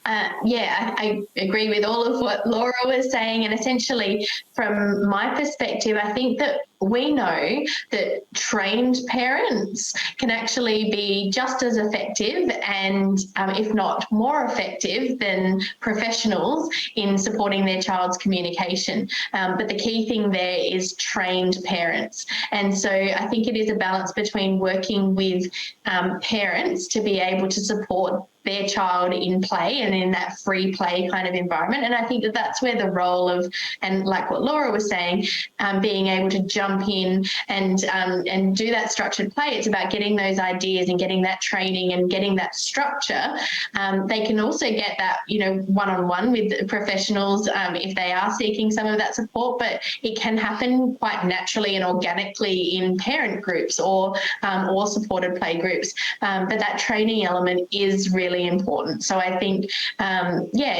I agree with all of what Laura was saying. And essentially, from my perspective, I think that we know that trained parents can actually be just as effective and, if not more effective, than professionals in supporting their child's communication. But the key thing there is trained parents. And so I think it is a balance between working with parents to be able to support their child in play and in that free play kind of environment. And I think that that's where the role of, and like what Laura was saying, being able to jump in and do that structured play. It's about getting those ideas and getting that training and getting that structure. They can also get that, one-on-one with professionals if they are seeking some of that support, but it can happen quite naturally and organically in parent groups or supported play groups. But that training element is really important. So I think,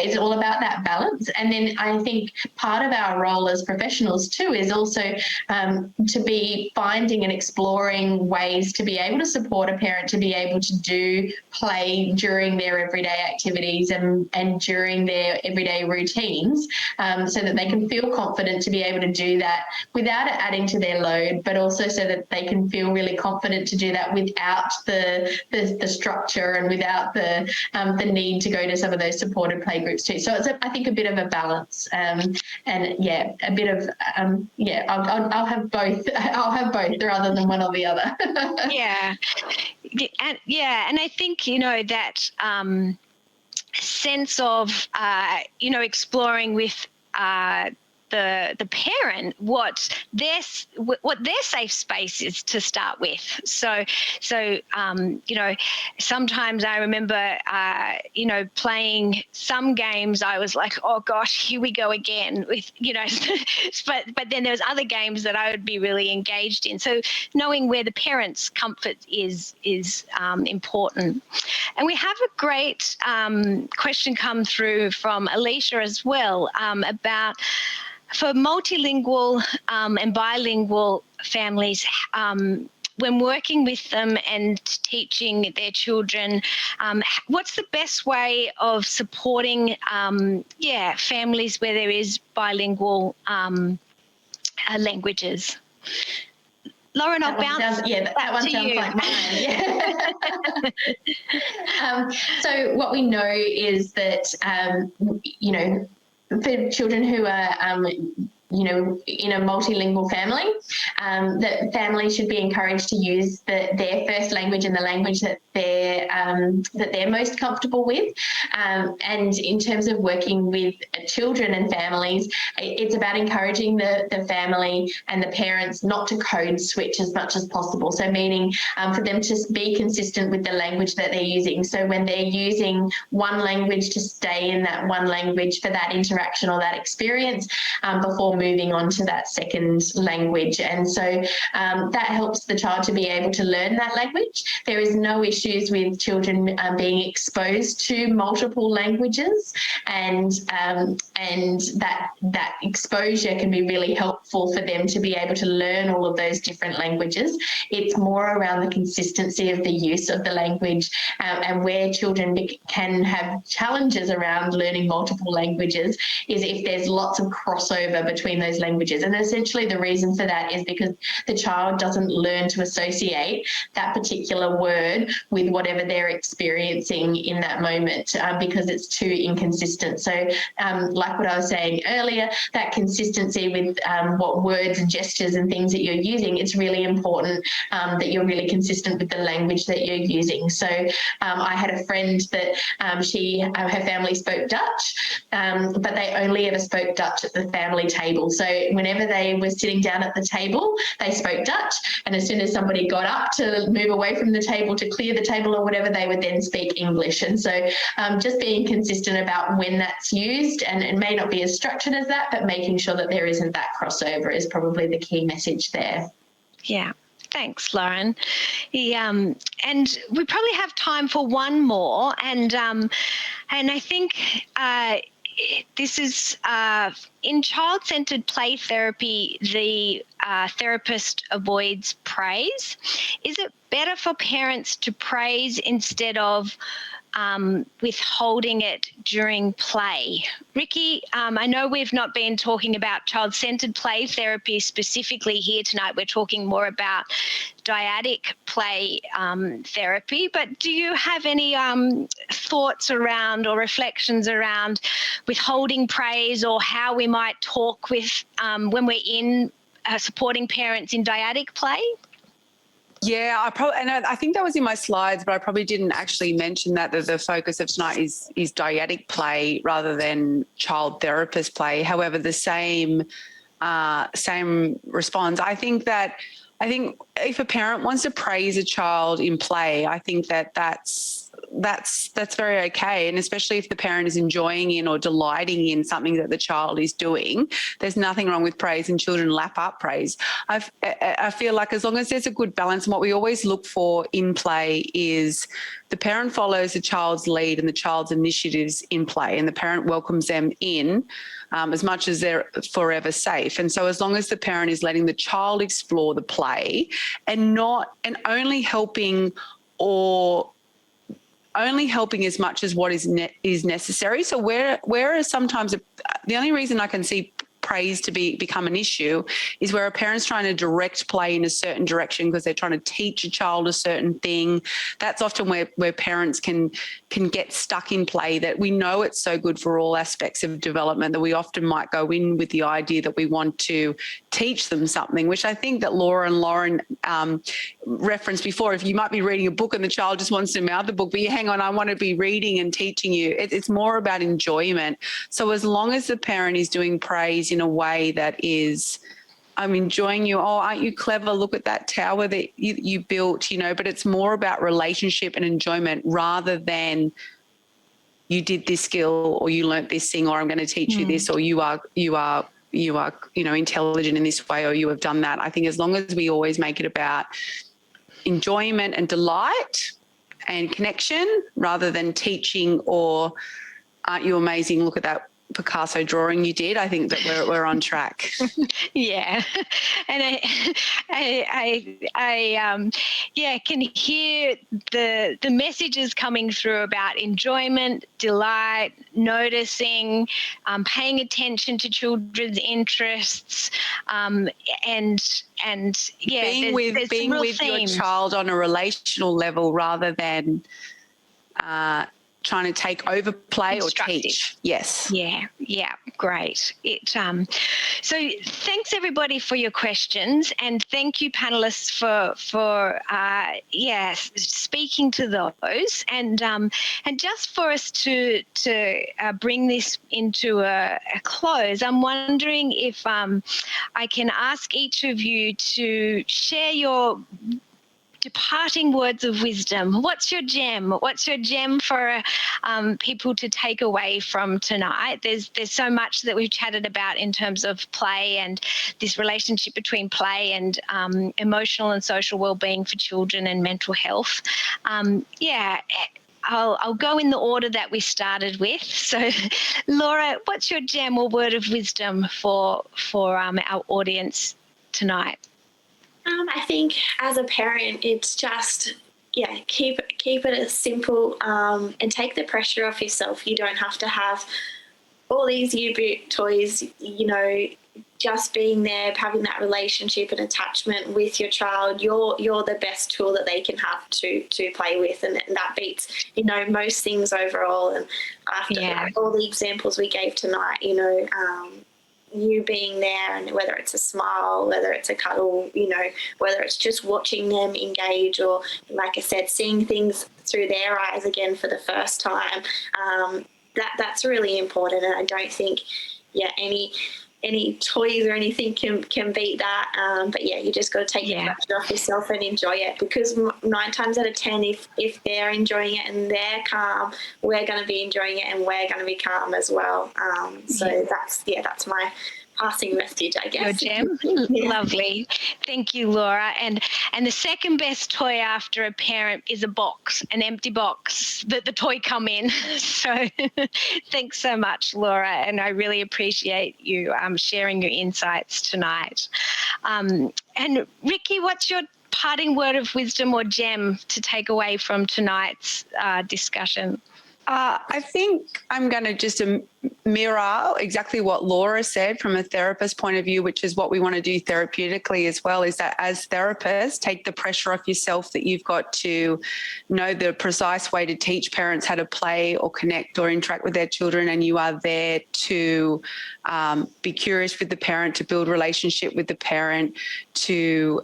it's all about that balance. And then I think part of our role as professionals too is also to be finding and exploring ways to be able to support a parent to be able to do play during their everyday activities and during their everyday routines, so that they can feel confident to be able to do that without it adding to their load, but also so that they can feel really confident to do that without the structure and without the need to go to some of those supported play groups too. So it's, I think, a bit of a balance, and a bit of I'll have both. I'll have both rather than one or the other. And I think that sense of exploring with the parent what their safe space is to start with. So sometimes I remember playing some games. I was like, oh gosh, here we go again with but then there's other games that I would be really engaged in. So knowing where the parent's comfort is important. And we have a great question come through from Alicia as well about, for multilingual and bilingual families, when working with them and teaching their children, what's the best way of supporting families where there is bilingual languages? Lauren, I'll bounce that one sounds you. like mine. So what we know is that, for children who are, in a multilingual family, that families should be encouraged to use their first language and the language that they're most comfortable with. And in terms of working with children and families, it's about encouraging the family and the parents not to code switch as much as possible. So meaning for them to be consistent with the language that they're using. So when they're using one language, to stay in that one language for that interaction or that experience before moving on to that second language. And so that helps the child to be able to learn that language. There is no issues with children being exposed to multiple languages, and that exposure can be really helpful for them to be able to learn all of those different languages. It's more around the consistency of the use of the language, and where children can have challenges around learning multiple languages is if there's lots of crossover between those languages. And essentially the reason for that is because the child doesn't learn to associate that particular word with whatever they're experiencing in that moment, because it's too inconsistent. So like what I was saying earlier, that consistency with what words and gestures and things that you're using, it's really important that you're really consistent with the language that you're using. So I had a friend that her family spoke Dutch, but they only ever spoke Dutch at the family table. So whenever they were sitting down at the table, they spoke Dutch, and as soon as somebody got up to move away from the table to clear the table or whatever, they would then speak English. And so just being consistent about when that's used, and it may not be as structured as that, but making sure that there isn't that crossover is probably the key message there. Yeah. Thanks, Lauren. And we probably have time for one more, and I think this is in child-centered play therapy, the therapist avoids praise. Is it better for parents to praise instead of holding it during play. Rickie, I know we've not been talking about child-centred play therapy specifically here tonight. We're talking more about dyadic play therapy, but do you have any thoughts around or reflections around withholding praise, or how we might talk with when we're in supporting parents in dyadic play? Yeah, I think that was in my slides, but I probably didn't actually mention that the focus of tonight is dyadic play rather than child therapist play. However, the same response. I think if a parent wants to praise a child in play, I think that's very okay. And especially if the parent is enjoying in or delighting in something that the child is doing, there's nothing wrong with praise, and children lap up praise. I feel like as long as there's a good balance, and what we always look for in play is the parent follows the child's lead and the child's initiatives in play, and the parent welcomes them in as much as they're forever safe. And so as long as the parent is letting the child explore the play and only helping as much as what is necessary. So whereas sometimes the only reason I can see praise to become an issue is where a parent's trying to direct play in a certain direction because they're trying to teach a child a certain thing. That's often where parents can get stuck in play, that we know it's so good for all aspects of development that we often might go in with the idea that we want to teach them something, which I think that Laura and Lauren referenced before. If you might be reading a book and the child just wants to mouth the book, but hang on, I want to be reading and teaching you. It's more about enjoyment. So as long as the parent is doing praise in a way that is, I'm enjoying you. Oh, aren't you clever? Look at that tower that you built, but it's more about relationship and enjoyment rather than you did this skill or you learnt this thing or I'm going to teach you this or you are intelligent in this way or you have done that. I think as long as we always make it about enjoyment and delight and connection rather than teaching or aren't you amazing? Look at that Picasso drawing you did. I think that we're on track. Yeah, and I can hear the messages coming through about enjoyment, delight, noticing, paying attention to children's interests, and being with your child on a relational level rather than trying to take over play or teach. Yes. Yeah, great. So thanks everybody for your questions, and thank you panelists for speaking to those, and just for us to bring this into a close, I'm wondering if I can ask each of you to share your departing words of wisdom. What's your gem? What's your gem for people to take away from tonight? There's so much that we've chatted about in terms of play and this relationship between play and emotional and social well-being for children and mental health. I'll go in the order that we started with. So, Laura, what's your gem or word of wisdom for our audience tonight? I think as a parent, it's just, keep it as simple and take the pressure off yourself. You don't have to have all these U-boot toys, just being there, having that relationship and attachment with your child. You're the best tool that they can have to play with, and that beats, most things overall. And after all the examples we gave tonight, you being there, and whether it's a smile, whether it's a cuddle, whether it's just watching them engage or, like I said, seeing things through their eyes again for the first time, that's really important. And I don't think, any toys or anything can beat that. But you just got to take the pressure off yourself and enjoy it, because 9 times out of 10, if they're enjoying it and they're calm, we're going to be enjoying it and we're going to be calm as well. That's my passing message, I guess. Your gem. Lovely. Thank you, Laura. And the second best toy after a parent is a box, an empty box that the toy come in. So thanks so much, Laura, and I really appreciate you sharing your insights tonight. And Rickie, what's your parting word of wisdom or gem to take away from tonight's discussion? I think I'm going to just mirror exactly what Laura said from a therapist point of view, which is what we want to do therapeutically as well, is that as therapists, take the pressure off yourself that you've got to know the precise way to teach parents how to play or connect or interact with their children, and you are there to be curious with the parent, to build relationship with the parent, to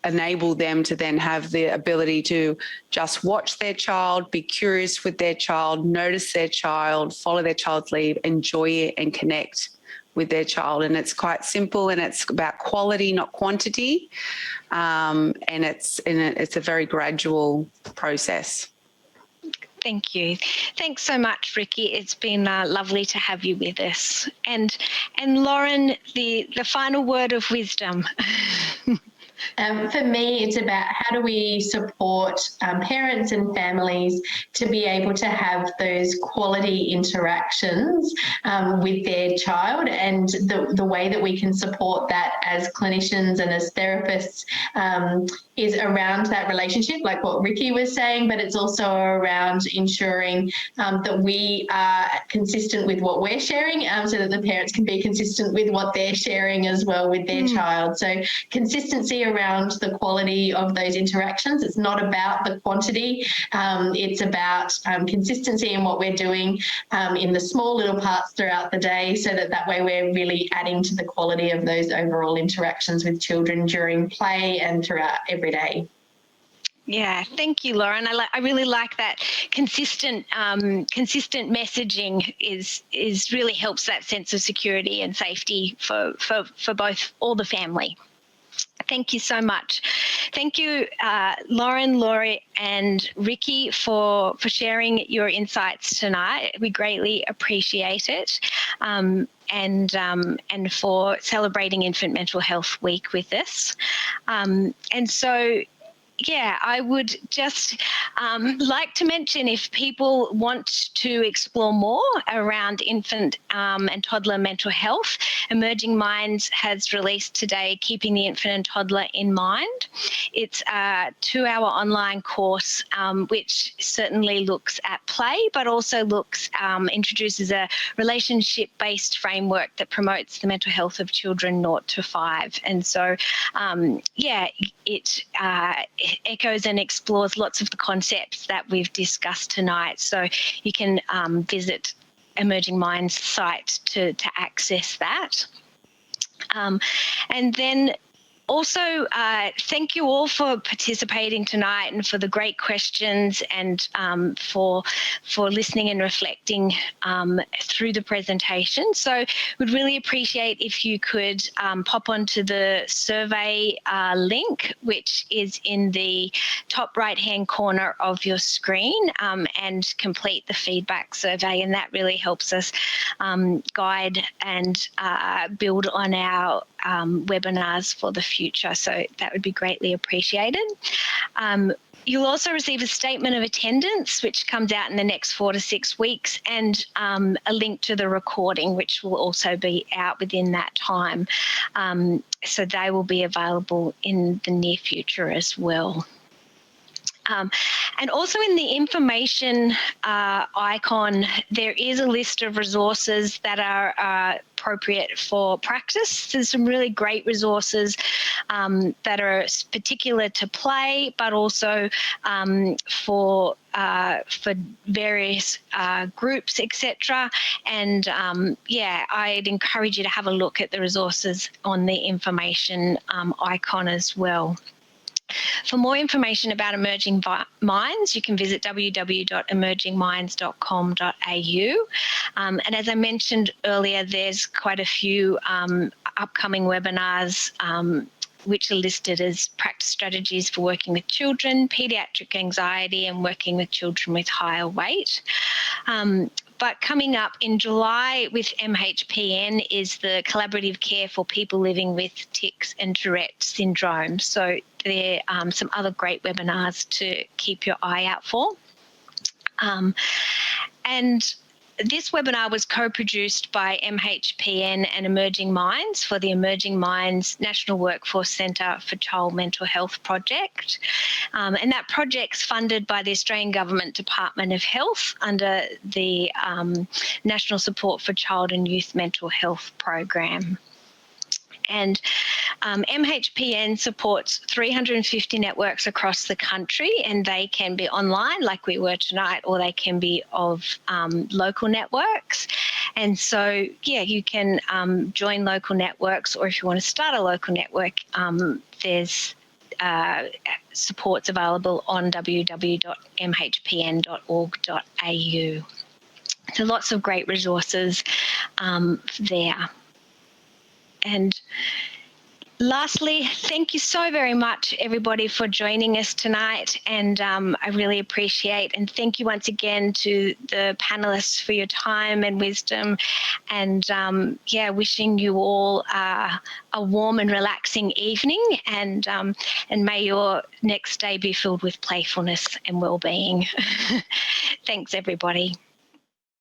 enable them to then have the ability to just watch their child, be curious with their child, notice their child, follow their child's lead, enjoy it and connect with their child. And it's quite simple, and it's about quality, not quantity. And it's a very gradual process. Thank you. Thanks so much, Rickie. It's been lovely to have you with us. And Lauren, the final word of wisdom. For me, it's about how do we support parents and families to be able to have those quality interactions with their child, and the way that we can support that as clinicians and as therapists is around that relationship, like what Rickie was saying, but it's also around ensuring that we are consistent with what we're sharing, so that the parents can be consistent with what they're sharing as well with their child. So consistency around the quality of those interactions. It's not about the quantity. It's about consistency in what we're doing in the small little parts throughout the day, so that way we're really adding to the quality of those overall interactions with children during play and throughout every day. Yeah, thank you, Lauren. I really like that consistent messaging is really helps that sense of security and safety for both all the family. Thank you so much. Thank you, Lauren, Laurie, and Rickie for sharing your insights tonight. We greatly appreciate it, and for celebrating Infant Mental Health Week with us. And so, yeah, I would just like to mention, if people want to explore more around infant and toddler mental health, Emerging Minds has released today Keeping the Infant and Toddler in Mind. It's a 2-hour online course which certainly looks at play, but also introduces a relationship-based framework that promotes the mental health of children 0 to 5. And so, it echoes and explores lots of the concepts that we've discussed tonight. So you can visit Emerging Minds site to access that. And then also, thank you all for participating tonight and for the great questions, and for listening and reflecting through the presentation. So we'd really appreciate if you could pop onto the survey link, which is in the top right-hand corner of your screen, and complete the feedback survey. And that really helps us guide and build on our webinars for the future, so that would be greatly appreciated. You'll also receive a statement of attendance, which comes out in the next 4 to 6 weeks, and a link to the recording, which will also be out within that time. So they will be available in the near future as well. And also in the information icon, there is a list of resources that are appropriate for practice. There's some really great resources that are particular to play, but also for various groups, etc. And I'd encourage you to have a look at the resources on the information icon as well. For more information about Emerging Minds, you can visit www.emergingminds.com.au. And as I mentioned earlier, there's quite a few upcoming webinars which are listed as practice strategies for working with children, paediatric anxiety, and working with children with higher weight. But coming up in July with MHPN is the collaborative care for people living with tics and Tourette syndrome. So there are some other great webinars to keep your eye out for. And this webinar was co-produced by MHPN and Emerging Minds for the Emerging Minds National Workforce Centre for Child Mental Health project. And that project's funded by the Australian Government Department of Health under the National Support for Child and Youth Mental Health program. And MHPN supports 350 networks across the country, and they can be online like we were tonight, or they can be of local networks. And so, yeah, you can join local networks, or if you want to start a local network, there's supports available on www.mhpn.org.au. So lots of great resources there. And lastly, thank you so very much, everybody, for joining us tonight. And I really appreciate, and thank you once again to the panelists for your time and wisdom. And yeah, wishing you all a warm and relaxing evening. And may your next day be filled with playfulness and well-being. Thanks, everybody.